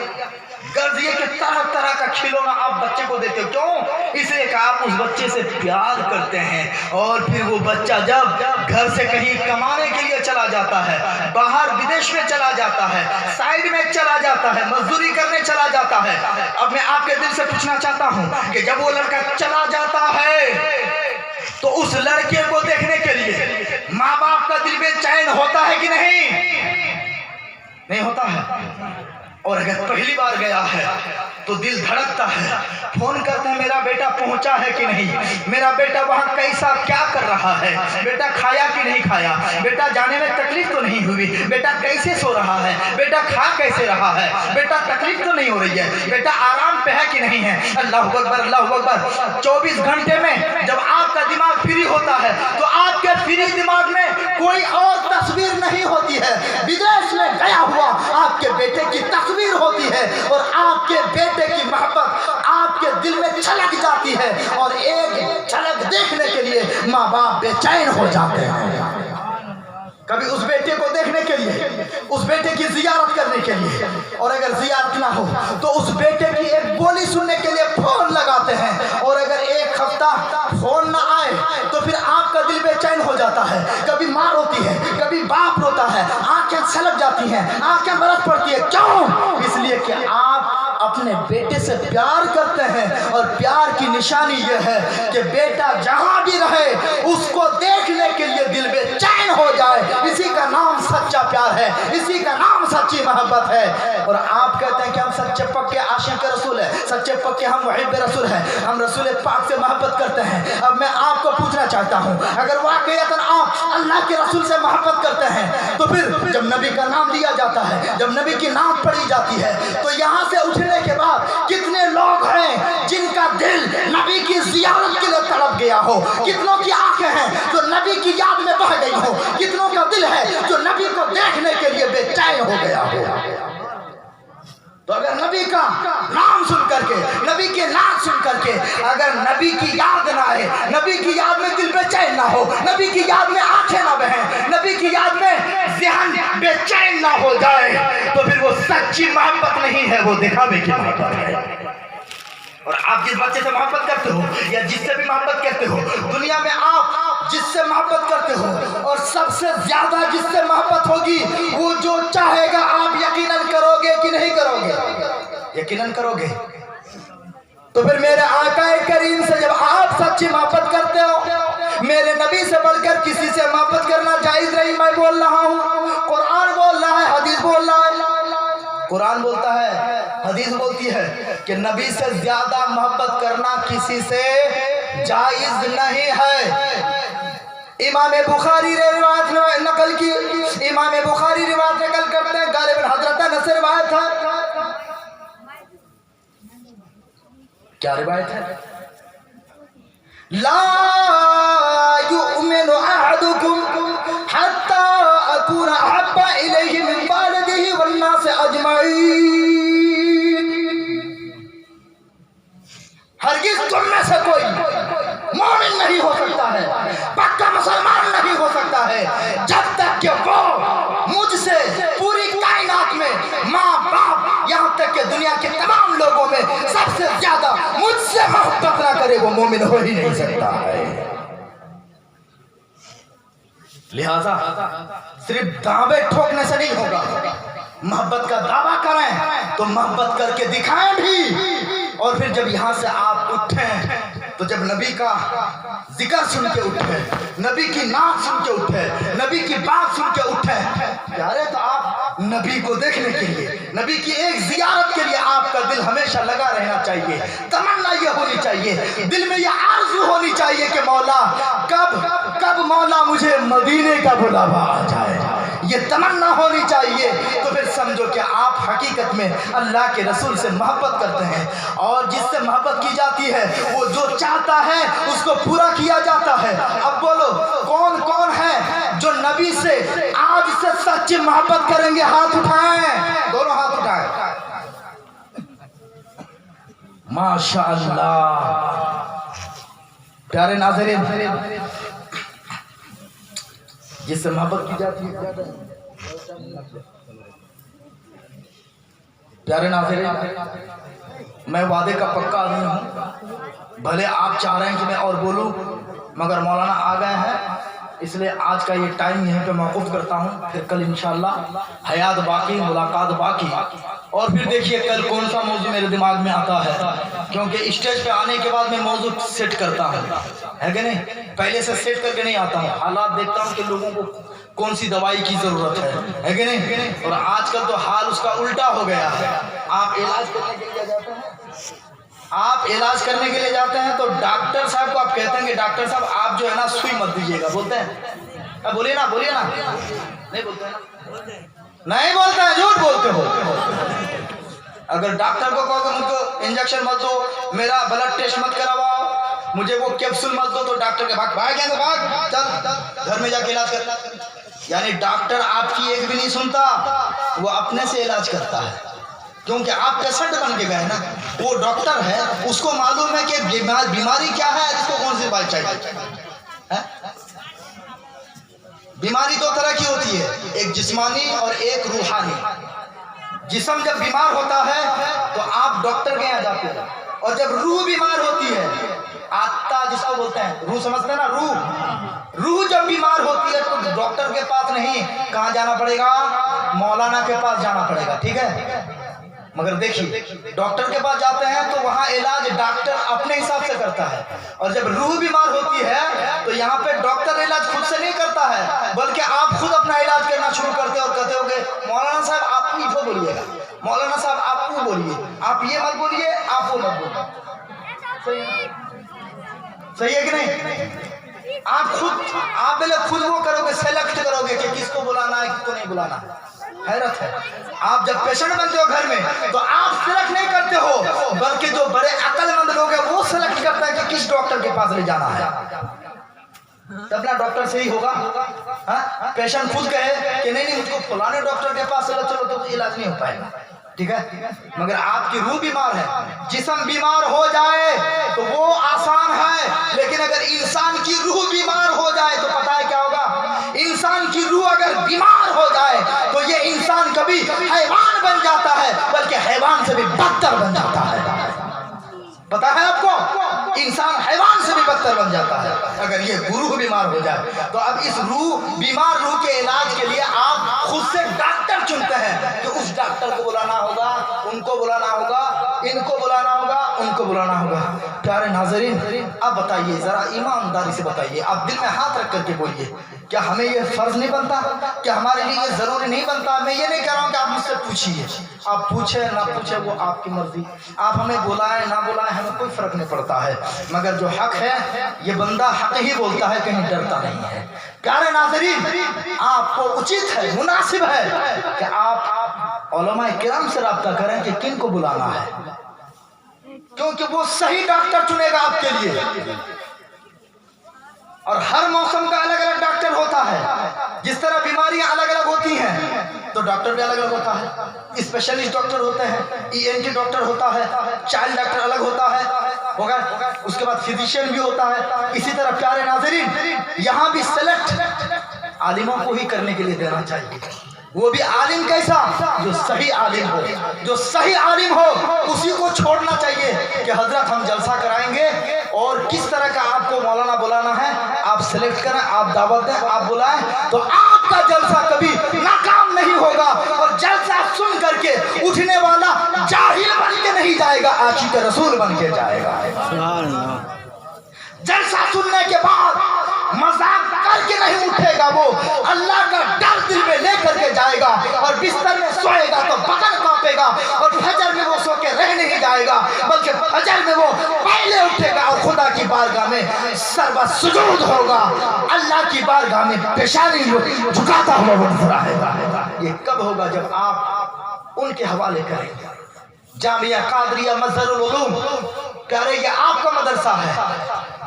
गर्ज ये कि तरह तरह का खिलौना आप बच्चे को देते हो, क्यों? इसलिए कि आप उस बच्चे से प्यार करते हैं। और फिर वो बच्चा जब घर से कहीं कमाने के लिए चला जाता है, बाहर विदेश में चला जाता है, साइड में चला जाता है, मजदूरी करने चला जाता है। अब मैं आपके दिल से पूछना चाहता हूँ कि जब वो लड़का चला जाता है तो उस लड़के को देखने के लिए माँ बाप का दिल बेचैन होता है कि नहीं? नहीं होता है। और अगर पहली बार गया है तो दिल धड़कता है, फोन करते हैं, मेरा बेटा पहुंचा है कि नहीं, मेरा बेटा वहां कैसा क्या कर रहा है, बेटा खाया कि नहीं खाया, बेटा जाने में तकलीफ तो नहीं हुई, बेटा कैसे सो रहा है, बेटा खा कैसे रहा है, बेटा तकलीफ तो नहीं हो रही है, बेटा आराम पे है कि नहीं है। अल्लाहु अकबर, अल्लाहु अकबर। 24 घंटे में जब आपका दिमाग फ्री होता है तो आपके फ्री दिमाग में कोई और तस्वीर नहीं होती है, विदेश में गया हुआ आपके बेटे की तस्वीर होती है, और आपके बेटे की मोहब्बत आपके दिल में छलक जाती है, और एक झलक देखने के लिए माँ बाप बेचैन हो जाते हैं। कभी उस बेटे को देखने के लिए, उस बेटे की जियारत करने के लिए, और अगर जियारत ना हो तो उस बेटे की एक बोली सुनने के लिए फोन लगाते हैं, और अगर एक हफ्ता फोन ना आए तो फिर आपका दिल बेचैन हो जाता है। कभी माँ रोती है, कभी बाप रोता है, आंखें छलक जाती हैं, आंखें बरस पड़ती है। क्यों? इसलिए कि आप अपने बेटे से प्यार करते हैं, और प्यार की निशानी यह है कि बेटा जहां भी रहे उसको देखने के लिए दिल बेचैन हो जाए। इसी का नाम सच्चा प्यार है, इसी का नाम सच्ची मोहब्बत है। और आप कहते हैं कि हम सच्चे पक्के आशिक रसूल है, सच्चे पक्के हम मुहिब रसूल हैं, हम रसूल पाक से मोहब्बत करते हैं। अब मैं आपको पूछना चाहता हूं, अगर वाकईतन आप अल्लाह के रसूल से मोहब्बत करते हैं तो फिर जब नबी का नाम लिया जाता है, जब नबी की नाम पढ़ी जाती है, तो यहाँ से उठने के बाद कितने लोग हैं जिनका दिल नबी की जियारत के लिए तड़प गया हो, कितनों की आंखें हैं जो नबी की याद में बह गई हो, कितनों का दिल है जो नबी को देखने के लिए बेचैन हो गया हो। तो अगर नबी का नाम सुन करके, नबी के नाम सुन करके अगर नबी की याद ना आए, नबी की याद में दिल बेचैन ना हो, नबी की याद में आंखें ना बहें, नबी की याद में ज़हन बेचैन ना हो जाए, तो फिर वो सच्ची मोहब्बत नहीं है, वो दिखावे की मोहब्बत है। और आप जिस बच्चे से मोहब्बत करते हो या जिससे भी मोहब्बत करते हो, दुनिया में आप जिससे मोहब्बत करते हो और सबसे ज्यादा जिससे मोहब्बत होगी, वो जो चाहेगा आप यकीनन करोगे कि नहीं करोगे? यकीनन करोगे। तो फिर मेरे आकाए करीम से जब आप सच्ची मोहब्बत करते हो, मेरे नबी से बढ़कर किसी से मोहब्बत करना जायज नहीं। मैं बोल रहा हूँ, कुरान बोल रहा है, हदीस बोल रहा है। कुरान बोलता है, हदीस बोलती है कि नबी से ज्यादा मोहब्बत करना किसी से जायज नहीं है। इमाम बुखारी ने रिवायत नकल की, इमाम बुखारी रिवायत नकल करते हैं, गालिबन हजरत अनस से रिवायत है। क्या रिवायत है? ला युमिनु अहदुकुम हत्ता अकूना अहब्बा इलैहि मिन वालिदिही वन्नास अजमईन। हरगिज तुम में से कोई मोमिन नहीं हो सकता है, पक्का मुसलमान नहीं हो सकता है, जब तक कि वो मुझसे पूरी कायनात में माँ बाप यहाँ तक कि दुनिया के तमाम लोगों में सबसे ज्यादा मुझसे मोहब्बत ना करे, वो मोमिन हो ही नहीं सकता है। लिहाजा सिर्फ दावे ठोकने से नहीं होगा, मोहब्बत का दावा करें तो मोहब्बत करके दिखाएं भी। और फिर जब यहाँ से आप उठें तो जब नबी का जिक्र सुन के उठे, नबी की नाम सुन के उठे, नबी की बात सुन के उठे, प्यारे तो आप नबी को देखने के लिए, नबी की एक जियारत के लिए आपका दिल हमेशा लगा रहना चाहिए। तमन्ना ये होनी चाहिए, दिल में ये आरज़ू होनी चाहिए कि मौला कब मौला मुझे मदीने का बुलावा आ जाए, ये तमन्ना होनी चाहिए। तो फिर समझो कि आप हकीकत में अल्लाह के रसूल से मोहब्बत करते हैं, और जिससे मोहब्बत की जाती है वो जो चाहता है उसको पूरा किया जाता है। अब बोलो कौन कौन है जो नबी से आज से सच्ची मोहब्बत करेंगे? हाथ उठाएं, दोनों हाथ उठाएं। माशाअल्लाह। प्यारे नाज़रीन, जिससे मोहब्बत की जाती है, प्यारे नाज़रीन, मैं वादे का पक्का आदमी हूँ। भले आप चाह रहे हैं कि मैं और बोलूँ, मगर मौलाना आ गए हैं, इसलिए आज का ये टाइम यहीं पे मौकूफ़ करता हूँ। फिर कल इंशाअल्लाह हयात बाकी, मुलाकात बाकी। और फिर देखिए कल कौन सा मौजू मेरे दिमाग में आता है, क्योंकि स्टेज पे आने के बाद मैं मौजू सेट करता हूँ, है कि नहीं? पहले से सेट करके नहीं आता हूँ, हालात देखता हूँ कि लोगों को कौन सी दवाई की ज़रूरत है कि नहीं? और आजकल तो हाल उसका उल्टा हो गया है। आप इलाज करने के लिए जाते हैं, आप इलाज करने के लिए जाते हैं तो डॉक्टर साहब को आप कहते हैं कि डॉक्टर साहब आप जो है ना सुई मत दीजिएगा, बोलते हैं? बोलिए ना, बोलिए ना। नहीं बोलते हैं ना? नहीं बोलते हैं, झूठ बोलते हो। अगर डॉक्टर को कहोगे मुझको इंजेक्शन मत दो, मेरा ब्लड टेस्ट मत करवाओ, मुझे वो कैप्सूल मत दो, तो डॉक्टर के भाग क्या भाग चल घर में जाके इलाज कर। यानी डॉक्टर आपकी एक भी नहीं सुनता, वो अपने से इलाज करता है, क्योंकि आप पेशेंट बन के गए ना। वो डॉक्टर है, उसको मालूम है कि बीमारी क्या है, इसको कौन सी दवाई चाहिए। बीमारी दो तरह की होती है, एक जिस्मानी और एक रूहानी। जिस्म जब बीमार होता है तो आप डॉक्टर के यहाँ जाते हैं, और जब रूह बीमार होती है, आत्मा जिसको बोलते हैं, रूह समझते हैं ना, रूह जब बीमार होती है तो डॉक्टर के पास नहीं, कहाँ जाना पड़ेगा? मौलाना के पास जाना पड़ेगा, ठीक है? मगर देखिए डॉक्टर के पास जाते हैं तो वहाँ इलाज डॉक्टर अपने हिसाब से करता है, और जब रूह बीमार होती है तो यहाँ पे डॉक्टर इलाज खुद से नहीं करता है, बल्कि आप खुद अपना इलाज करना शुरू करते और कहते होगे मौलाना साहब आप मीठो बोलिएगा, मौलाना साहब आप वो बोलिए, आप ये मत बोलिए, आप वो मत बोलिए। सही है कि नहीं? आप पहले खुद वो करोगे, सेलेक्ट करोगे कि किसको बुलाना है किसको नहीं बुलाना। हैरत है, आप जब पेशेंट बनते हो घर में तो आप सिलेक्ट नहीं करते हो, बल्कि जो बड़े अक्लमंद लोग हैं वो सिलेक्ट करते हैं कि किस डॉक्टर के पास ले जाना है, तब ना डॉक्टर सही होगा। पेशेंट खुद कहे कि नहीं मुझको फलाने डॉक्टर के पास चलो तो इलाज नहीं हो पाएगा, ठीक है? मगर आपकी रूह बीमार है, जिस्म बीमार हो जाए तो वो आसान है, लेकिन अगर इंसान की रूह बीमार हो जाए तो पता है क्या होगा? इंसान की रूह अगर बीमार हो जाए तो ये इंसान कभी हैवान बन जाता है, बल्कि हैवान से भी बदतर बन जाता है। पता है आपको? इंसान हैवान से भी बदतर बन जाता है अगर ये रूह बीमार हो जाए। तो अब इस बीमार रूह के इलाज के लिए आप खुद से डॉक्टर चुनते हैं कि उस डॉक्टर को बुलाना होगा, उनको बुलाना होगा, इनको बुलाना होगा, उनको बुलाना होगा। प्यारे नाज़रीन, अब बताइए ज़रा ईमानदारी से बताइए, आप दिल में हाथ रख करके बोलिए, क्या हमें ये फ़र्ज़ नहीं बनता? क्या हमारे लिए ये ज़रूरी नहीं बनता? मैं ये नहीं कह रहा हूँ कि आप मुझसे पूछिए, आप पूछे ना पूछे वो आपकी मर्ज़ी, आप हमें बुलाएं ना बुलाएं हमें कोई फ़र्क नहीं पड़ता है, मगर जो हक़ है ये बंदा हक़ ही बोलता है, कहीं डरता नहीं है। प्यारे नाज़रीन, आपको उचित है, मुनासिब है कि आप उलमाए किराम से राब्ता करें कि किन को बुलाना है, क्योंकि वो सही डॉक्टर चुनेगा आपके लिए। और हर मौसम का अलग अलग डॉक्टर होता है, जिस तरह बीमारियां अलग अलग होती हैं तो डॉक्टर भी अलग अलग होता है। स्पेशलिस्ट डॉक्टर होते हैं, ENT डॉक्टर होता है, चाइल्ड डॉक्टर अलग होता है, होगा उसके बाद फिजिशियन भी होता है। इसी तरह प्यारे नाज़रीन, यहाँ भी सेलेक्ट आलिमों को ही करने के लिए देना चाहिए, वो भी आलिम कैसा, जो सही आलिम हो, जो सही आलिम हो उसी को छोड़ना चाहिए कि हजरत हम जलसा कराएंगे और किस तरह का आपको मौलाना बुलाना है आप सेलेक्ट करें, आप दावत दें, आप बुलाएं, तो आपका जलसा कभी नाकाम नहीं होगा। और जलसा सुन करके उठने वाला जाहिल बन के नहीं जाएगा, आशिक रसूल बन के जाएगा। सुभान अल्लाह। जलसा सुनने के बाद मजाक करके नहीं उठेगा, वो अल्लाह का डर दिल में लेकर के जाएगा और बिस्तर में सोएगा तो बदन कांपेगा और फजर में वो सो के रह नहीं जाएगा, बल्कि फजर में वो पहले उठेगा और खुदा की बारगाह में सर्व सुजूद होगा, अल्लाह की बारगाह में पेशानी झुकाता हुआ वो फुराएगा। ये कब होगा? जब आप उनके हवाले करेंगे। जामिया कादरिया मज़हरुल उलूम, कह रहे ये आपका मदरसा है,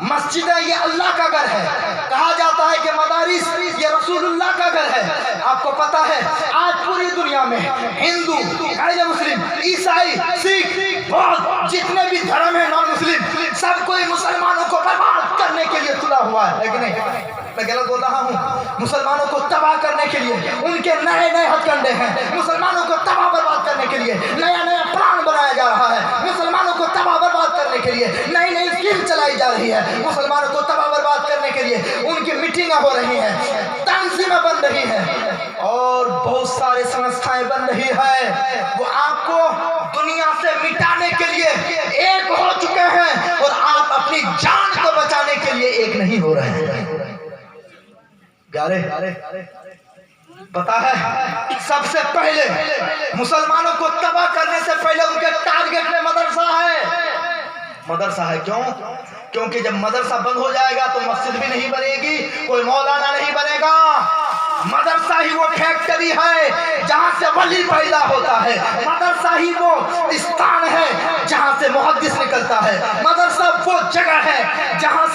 मस्जिद है ये अल्लाह का घर है, कहा जाता है कि मदारिस ये रसूलुल्लाह का घर है। आपको पता है आज पूरी दुनिया में हिंदू, गैर मुस्लिम, ईसाई, सिख, बौद्ध जितने भी धर्म है, नॉन मुस्लिम, सब कोई मुसलमानों को बर्बाद करने के लिए तुला हुआ है कि नहीं? मैं गलत बोल रहा हूँ? मुसलमानों को तबाह करने के लिए उनके नए नए हथकंडे हैं, मुसलमानों को तबाह बर्बाद करने के लिए नया नया प्लान बनाया जा रहा है, मुसलमानों को तबाह बर्बाद करने के लिए नई नई स्कीम चलाई जा रही है, मुसलमानों को तबाह बर्बाद करने के लिए उनकी मीटिंगें हो रही हैं, तंजीमें बन रही हैं और बहुत सारे संस्थाएं बन रही है। वो आपको दुनिया से मिटाने के लिए एक हो चुके हैं और आप अपनी जान को बचाने के लिए एक नहीं हो रहे हैं। प्यारे, पता है सबसे पहले मुसलमानों को तबाह करने से पहले उनके टारगेट में मदरसा है। मदरसा है क्यों? क्योंकि जब मदरसा बंद हो जाएगा तो मस्जिद भी नहीं बनेगी, कोई मौलाना नहीं बनेगा। मदरसा ही वो फैक्ट्री है जहाँ से वली पैदा होता है, मदरसा ही वो स्थान है जहाँ से मुहद्दिस निकलता है, मदरसा वो जगह है जहाँ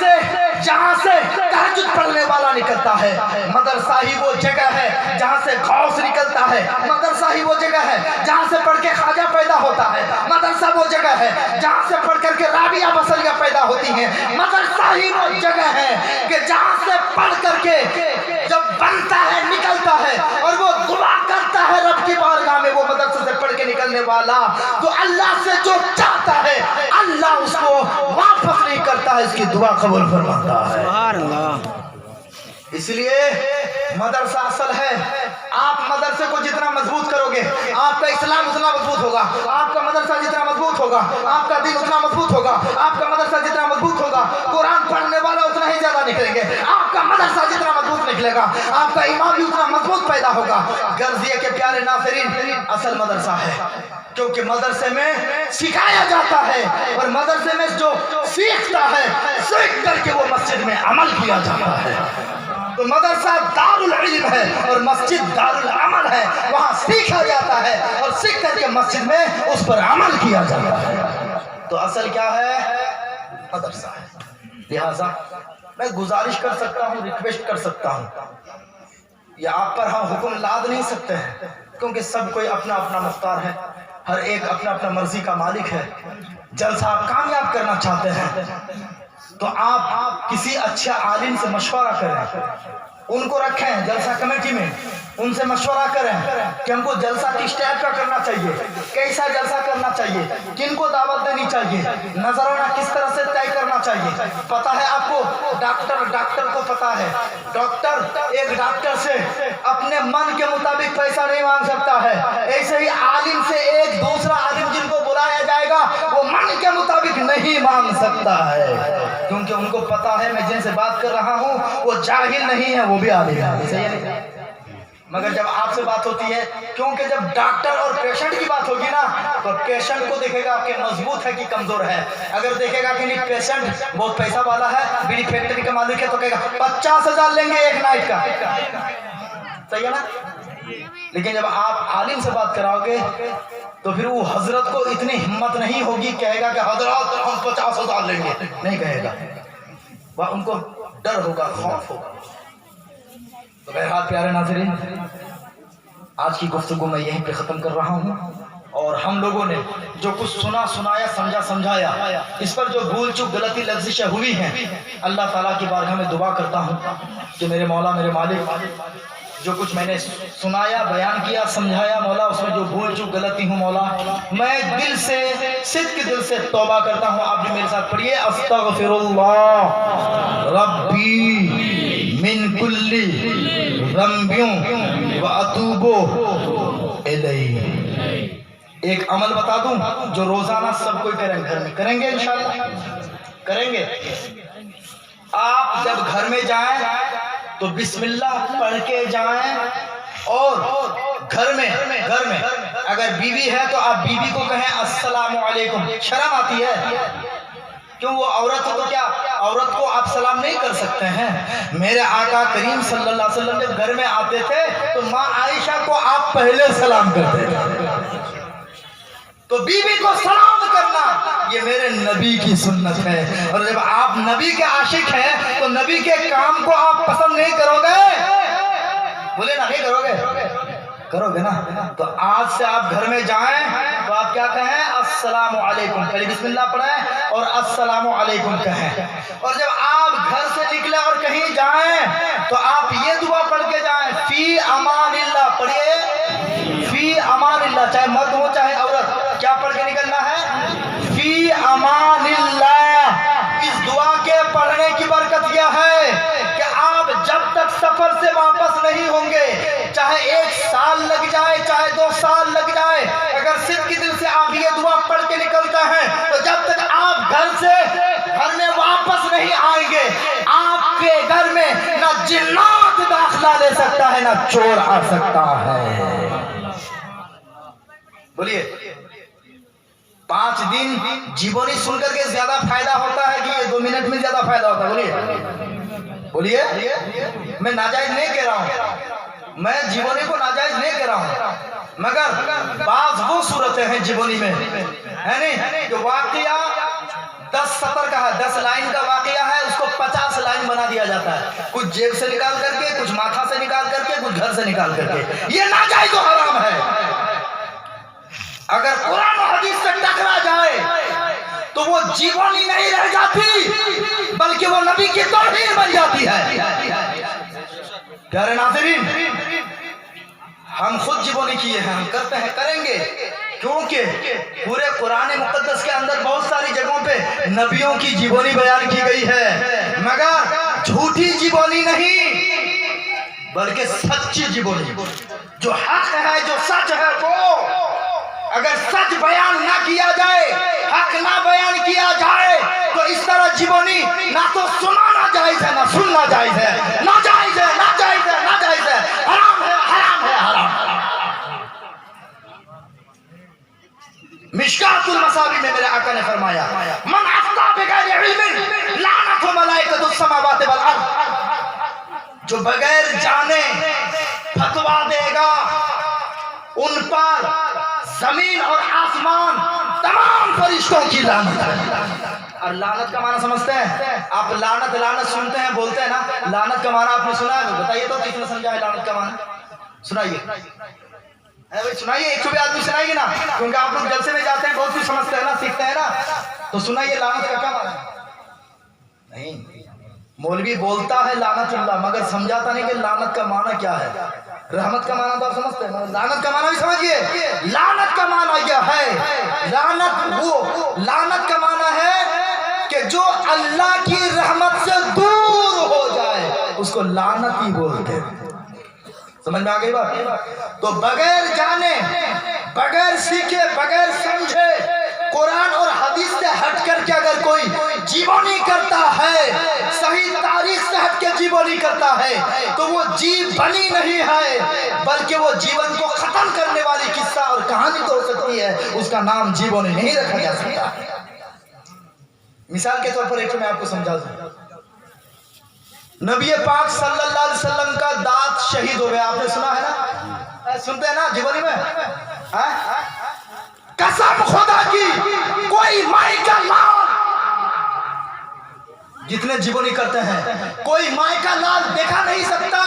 से तहज्जुद पढ़ने वाला निकलता है, मदरसा ही वो जगह है जहाँ से गौस निकलता है, मदरसा ही वो जगह है जहाँ से पढ़ के ख्वाजा पैदा होता है, मदरसा वो जगह है जहाँ से पढ़ करके राबिया बसरिया पैदा होती हैं, मदरसा ही वो जगह है कि जहाँ से पढ़ करके जब बनता है निकलता है और वो दुआ करता है रब की बारगाह में, वो मदरसे से पढ़ के निकलने वाला तो अल्लाह से जो चाहता है अल्लाह उसको वापस नहीं करता है, इसकी दुआ कबूल फरमाता है। सुभान अल्लाह। इसलिए मदरसा असल है। आप मदरसे को जितना मजबूत करोगे आपका इस्लाम उतना मजबूत होगा, आपका मदरसा जितना मजबूत होगा आपका दीन उतना मजबूत होगा, आपका मदरसा जितना मजबूत होगा कुरान पढ़ने वाला उतना ही ज्यादा निकलेंगे, आपका मदरसा जितना मजबूत निकलेगा आपका ईमान भी उतना मजबूत पैदा होगा। गर्जिया के प्यारे नाज़रीन, असल मदरसा है क्योंकि मदरसे में सिखाया जाता है और मदरसे में जो सीखता है सीख करके वो मस्जिद में अमल किया जाता है। तो मदरसा दारुल इल्म है और मस्जिद दारुल अमल है, वहाँ सीखा जाता है और सीख करके मस्जिद में उस पर अमल किया जाता है। तो असल क्या है? मदरसा है। लिहाजा मैं गुजारिश कर सकता हूँ, रिक्वेस्ट कर सकता हूँ, या आप पर हम हुक्म लाद नहीं सकते हैं क्योंकि सब कोई अपना अपना मुख्तार है, हर एक अपना अपना मर्जी का मालिक है। जलसा आप कामयाब करना चाहते हैं तो आप किसी अच्छे आलिम से मशवरा करें, उनको रखें जलसा कमेटी में, उनसे मशवरा करें कि हमको जलसा किस टाइप का करना चाहिए, कैसा जलसा करना चाहिए, किनको दावत देनी चाहिए, नजराना किस तरह से तय करना चाहिए। पता है आपको, डॉक्टर को पता है, एक डॉक्टर से अपने मन के मुताबिक पैसा नहीं मांग सकता है, ऐसे ही आलिम से एक दूसरा आलिम जिनको बुलाया जाएगा मन के मुताबिक नहीं मांग सकता है, क्योंकि उनको पता है मैं जिनसे बात कर रहा हूँ वो जाहिल नहीं है, वो भी आलिम है। सही है नहीं? मगर जब आपसे बात होती है, क्योंकि जब डॉक्टर और पेशेंट की बात होगी ना, तो पेशेंट को देखेगा कि मजबूत है कि कमजोर है। अगर देखेगा कि नहीं पेशेंट बहुत पैसा वाला है, बीड़ी फैक्ट्री का मालिक है, तो कहेगा 50,000 लेंगे एक नाइट का। सही है ना? लेकिन जब आप आलिम से बात कराओगे तो फिर वो हजरत को इतनी हिम्मत नहीं होगी, कहेगा कि हजरत हम 50,000 लेंगे, नहीं कहेगा। वह उनको डर होगा, खौफ होगा। तो बहरहाल प्यारे नाज़रीन, आज की गुफ्तगू मैं यहीं पे ख़त्म कर रहा हूँ। और हम लोगों ने जो कुछ सुना, सुनाया, समझा, समझाया, इस पर जो भूल चूक गलती लफ्ज़िशें हुई हैं, अल्लाह ताला की बारगाह में दुआ करता हूँ कि मेरे मौला, मेरे मालिक, जो कुछ मैंने सुनाया, बयान किया, समझाया, मौला उसमें जो भूल चूक गलती हूँ मौला, मैं दिल से, सिद्क दिल से तौबा करता हूँ। आप भी मेरे साथ पढ़िए, अस्तगफिरुल्लाह रब्बी मिन कुल्ली ज़ंबियों व अतूबु इलैहि। एक अमल बता दूं जो रोजाना सब कोई करें, घर में करेंगे, इंशाल्लाह करेंगे। आप जब घर में जाएं तो बिस्मिल्लाह पढ़ के जाएं, और घर में अगर बीवी है तो आप बीवी को कहें अस्सलामु अलैकुम। शर्म आती है क्यों? वो औरत हो तो क्या औरत को आप सलाम नहीं कर सकते हैं? मेरे आका करीम सल्लल्लाहु अलैहि वसल्लम जब घर में आते थे तो माँ आयशा को आप पहले सलाम करते थे। तो बीवी को सलाम करना ये मेरे नबी की सुन्नत है। और जब आप नबी के आशिक हैं तो नबी के काम को आप पसंद नहीं करोगे? बोले ना, नहीं करोगे? करोगे ना? तो आज से आप घर में जाएं तो आप क्या कहें? अस्सलामु अलैकुम, पहले बिस्मिल्लाह पढ़ें और अस्सलामु अलैकुम कहें। और जब आप घर से निकले और कहीं जाएं तो आप ये दुआ पढ़ के जाएं, फी अमानिल्लाह। पढ़िए, फी अमानिल्लाह, चाहे मर्द हो चाहे औरत, क्या पढ़ के निकलना है? फी अमानिल्लाह। इस दुआ के पढ़ने की बरकत यह है कि आप जब तक सफर से वापस नहीं होंगे, चाहे 1 साल लग जाए, चाहे 2 साल लग जाए, अगर सिद्ध की दिल से आप ये दुआ पढ़ के निकलते हैं तो जब तक आप घर में वापस नहीं आएंगे, आपके घर में ना जिन्नात दाखिला ले सकता है, ना चोर आ सकता है। बोलिए, 5 दिन जीवनी सुनकर के ज्यादा फायदा होता है कि ये 2 मिनट में ज्यादा फायदा होता है? बोलिए, मैं नाजायज नहीं कह रहा हूँ, मैं जीवनी को नाजायज नहीं कह रहा हूँ, मगर बाज वो सूरतें हैं जीवनी में, है नहीं, जो वाकया 10 सतर का है, 10 लाइन का वाकया है, उसको 50 लाइन बना दिया जाता है। कुछ जेब से निकाल करके, कुछ माथा से निकाल करके, कुछ घर से निकाल करके। ये नाजायज और हराम है। अगर कुरान और हदीस से टकरा जाए तो वो जीवनी नहीं रह जाती, बल्कि वो नबी की तौहीन बन जाती है। प्यारे नाज़रीन, हम खुद जीवनी किए हैं, हम करते हैं, करेंगे, क्योंकि पूरे कुरान मुकद्दस के अंदर बहुत सारी जगहों पे नबियों की जीवनी बयान की गई है, मगर झूठी जीवनी नहीं, बल्कि सच्ची जीवनी। जो हक है, जो सच है, वो अगर सच बयान ना किया जाए, हक ना बयान किया जाए, तो इस तरह जीवनी ना तो सुनाना जायज है, ना सुनना जायज है, ना जायज है, ना जायज है, ना जायज है, हराम है, हराम है, हराम। मिशकातुल मसाबी में मेरे आका ने फरमाया, मन अफ्ता बिगैर इल्मिन लानतु मलाइकतुस समावाति वल अर्द। जो बगैर जाने फतवा देगा, उन पर जमीन और आसमान तमाम फरिश्तों की लानत है। और लानत का माना समझते हैं आप? लानत सुनते हैं, बोलते हैं ना, लानत का माना आपने सुना है? बताइए तो किसने समझा है लानत का माना? सुनाइए भाई, सुनाइए। 100 भी आदमी सुनाइए ना, क्योंकि आप लोग जलसे में जाते हैं, बहुत कुछ समझते हैं ना, सीखते हैं ना, तो सुनाइए लानत का क्या माना? नहीं, मौलवी बोलता है लानतुल्लाह, मगर समझाता नहीं कि लानत का माना क्या है। रहमत का माना तो आप समझते हैं, लानत का माना भी समझिए। लानत का माना यह है, लानत का माना है कि जो अल्लाह की रहमत से दूर हो जाए, उसको लानत ही बोलते हैं। समझ में आ गई बात? तो बगैर जाने, बगैर सीखे, बगैर समझे कुरान और हदीस जीवनी करता है, सही तारीख से हट के जीवनी करता है, तो वो जीवनी नहीं है, बल्कि वो जीवन को खत्म करने वाली किस्सा और कहानी तो हो सकती है, उसका नाम जीवनी नहीं रखा जा सकता। मिसाल के तौर पर एक मैं आपको समझा दूं, नबी पाक सल्लल्लाहु अलैहि वसल्लम का दांत शहीद हो गया, आपने सुना है ना, सुनते हैं ना जीवनी में, कसम खुदा की कोई माई का लाल, जितने जीवनी करते हैं, कोई माई का लाल देखा नहीं सकता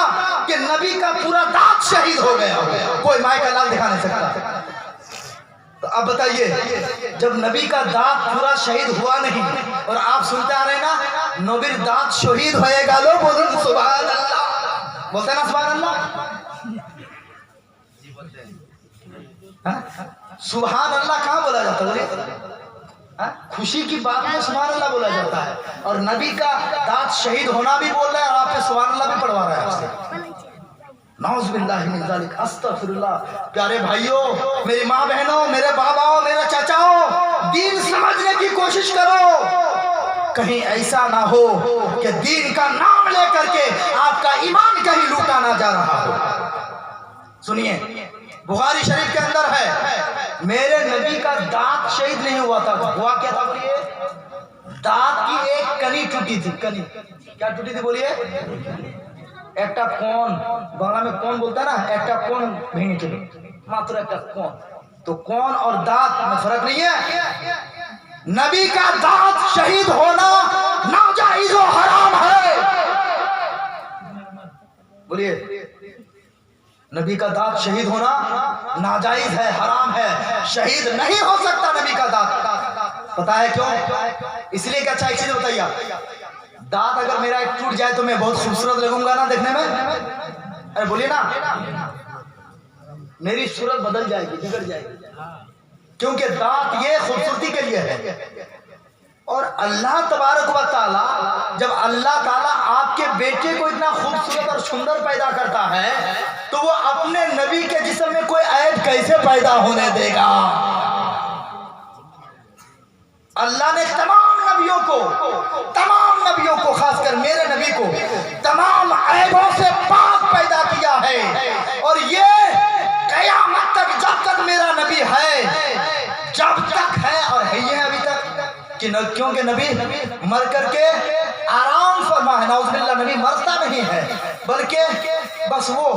कि नबी का पूरा दांत शहीद हो गया, कोई माई का लाल दिखा नहीं सकता। तो अब बताइए, जब नबी का दांत पूरा शहीद हुआ नहीं और आप सुनते आ रहे हैं ना, नबीर दांत शहीद होएगा, लो बोलो सुभान अल्लाह, बोलते ना सुभान अल्लाह, सुभान अल्लाह कहाँ बोला जाता है? खुशी की बात में सुभान अल्लाह बोला जाता है, और नबी का दांत शहीद होना भी बोल रहे हैं और आप पे सुभान अल्लाह भी पढ़वा रहे हैं आपसे। नाउज़ुबिल्लाहि मिन ज़ालिक, अस्तगफिरुल्लाह। प्यारे भाइयों, मेरी माँ बहनों, मेरे बाबाओं, मेरे चाचाओं, दीन समझने की कोशिश करो, कहीं ऐसा ना हो कि दीन का नाम लेकर के आपका ईमान कहीं लूटा ना जा रहा हो। सुनिए, बुखारी शरीफ के अंदर है, मेरे नबी का दांत शहीद नहीं हुआ था, हुआ क्या था बोलिए? दांत की एक कनी टूटी थी, कनी क्या टूटी थी बोलिए? একটা কোন, বাংলা में कौन बोलता है ना, একটা কোন ভেঙে चले, मात्र একটা কোন, तो कौन और दांत में फर्क नहीं है। नबी का दांत शहीद होना नाजायज और हराम है, बोलिए, नबी का दांत शहीद होना नाजायज है, हराम है, शहीद नहीं हो सकता नबी का दांत। पता है क्यों? इसलिए कि अच्छा एक चीज बताइए, दांत अगर मेरा एक टूट जाए तो मैं बहुत खूबसूरत लगूंगा ना देखने में? अरे बोलिए ना, मेरी सूरत बदल जाएगी, बिगड़ जाएगी, क्योंकि दांत ये खूबसूरती के लिए है। और अल्लाह तबारक व ताला, जब अल्लाह ताला आपके बेटे को इतना खूबसूरत और सुंदर पैदा करता है, तो वो अपने नबी के जिस्म में कोई ऐब कैसे पैदा होने देगा? अल्लाह ने तमाम नबियों को खासकर मेरे नबी को तमाम ऐबों से पाक पैदा किया है, और ये कयामत तक, जब तक मेरा नबी है, जब तक है और है ये अभी तक, कि क्योंकि नबी मर करके आराम फरमा है, नाउज़ुबिल्लाह, नबी मरता नहीं है, बल्कि बस वो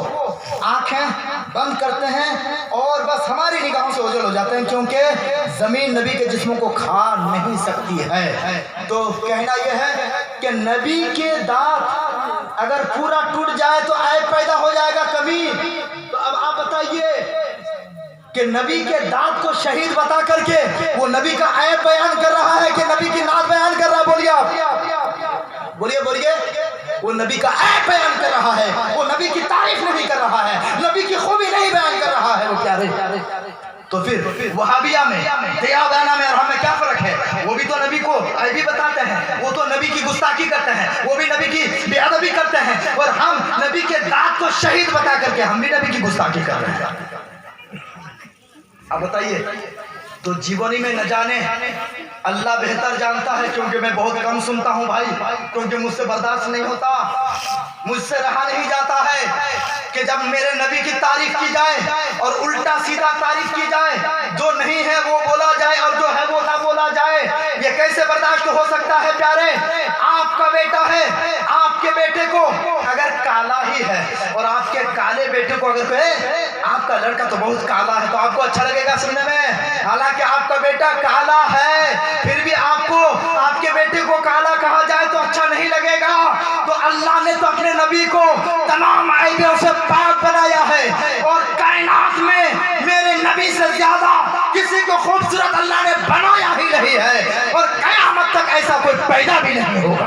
आंखें बंद करते हैं और बस हमारी निगाहों से ओझल हो जाते हैं, क्योंकि जमीन नबी के जिस्मों को खा नहीं सकती है। तो कहना यह है कि नबी के दांत अगर पूरा टूट जाए तो ऐब पैदा हो जाएगा कभी। तो अब आप बताइए कि नबी के दांत को शहीद बता करके वो नबी का ऐब बयान कर रहा है कि नबी की नात बयान कर रहा है? बोलिए आप, बोलिए बोलिए, वो नबी का ऐब बयान कर रहा है, वो नबी की तारीफ नहीं कर रहा है, नबी की खूबी नहीं बयान कर रहा है वो प्यारे। तो फिर वहाबिया में, देयाबाना में और हमें क्या फर्क है? वो भी तो नबी को ऐबी बताते हैं, वो तो नबी की गुस्ताखी करते हैं, वो भी नबी की बेअदबी करते हैं, और हम नबी के दांत को शहीद बता करके हम भी नबी की गुस्ताखी कर रहे हैं। अब बताइए, तो जीवनी में न जाने, अल्लाह बेहतर जानता है, क्योंकि मैं बहुत कम सुनता हूँ भाई, क्योंकि मुझसे बर्दाश्त नहीं होता, मुझसे रहा नहीं जाता है कि जब मेरे नबी की तारीफ की जाए और उल्टा सीधा तारीफ की जाए, जो नहीं है वो बोला जाए और जो है वो ना बोला जाए। ये कैसे बर्दाश्त हो सकता है प्यारे? आपका बेटा है, आपके बेटे को अगर काला ही है और आपके काले बेटे को अगर कहे आपका लड़का तो बहुत काला है, तो आपको अच्छा लगेगा सुनने में? हालांकि आपका बेटा काला है, फिर भी आपको आपके बेटे को काला कहा जाए तो अच्छा नहीं लगेगा। तो अल्लाह ने तो अपने नबी को तमाम ऐबों से पाक बनाया है, और कायनात में मेरे नबी से ज्यादा किसी को खूबसूरत अल्लाह ने बनाया ही नहीं है, और कयामत तक ऐसा कोई पैदा भी नहीं होगा।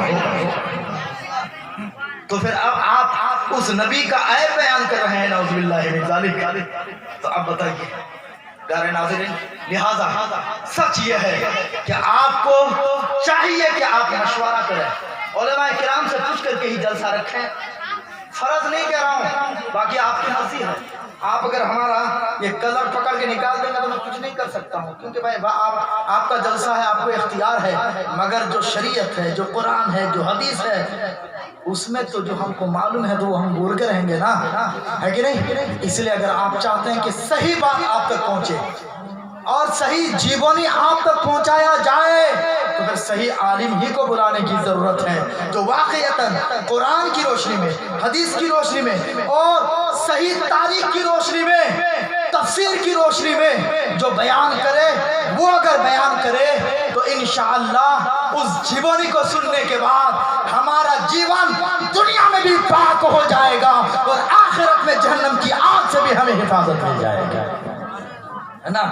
तो फिर अब आप उस नबी का ऐब बयान कर रहे हैं, नाउज़ुबिल्लाहि मिन ज़ालिक। तो अब बताइए प्यारे नाज़रीन, लिहाजा सच ये है कि आपको चाहिए कि आप मशवरा करें, उलमा किराम से पूछ करके ही जलसा रखें। फर्ज नहीं कह रहा हूँ, बाकी आपकी मर्जी है। آپ اگر ہمارا یہ کلر پکڑ کے نکال دیں گے تو میں کچھ نہیں کر سکتا ہوں، کیونکہ بھائی آپ کا جلسہ ہے، آپ کو اختیار ہے، مگر جو شریعت ہے، جو قرآن ہے، جو حدیث ہے، اس میں تو جو ہم کو معلوم ہے تو وہ ہم بول کے رہیں گے نا، ہے کہ نہیں؟ اس لیے اگر آپ چاہتے ہیں کہ صحیح بات آپ تک پہنچے اور صحیح جیونی آپ تک پہنچایا جائے تو پھر صحیح عالم ہی کو بلانے کی ضرورت ہے، جو واقعتاً قرآن کی روشنی میں، حدیث کی روشنی میں اور صحیح تاریخ کی روشنی میں، تفسیر کی روشنی میں جو بیان کرے، وہ اگر بیان کرے تو انشاءاللہ اس جیونی کو سننے کے بعد ہمارا جیون دنیا میں بھی پاک ہو جائے گا اور آخرت میں جہنم کی آگ سے بھی ہمیں حفاظت مل جائے گا، ہے نا؟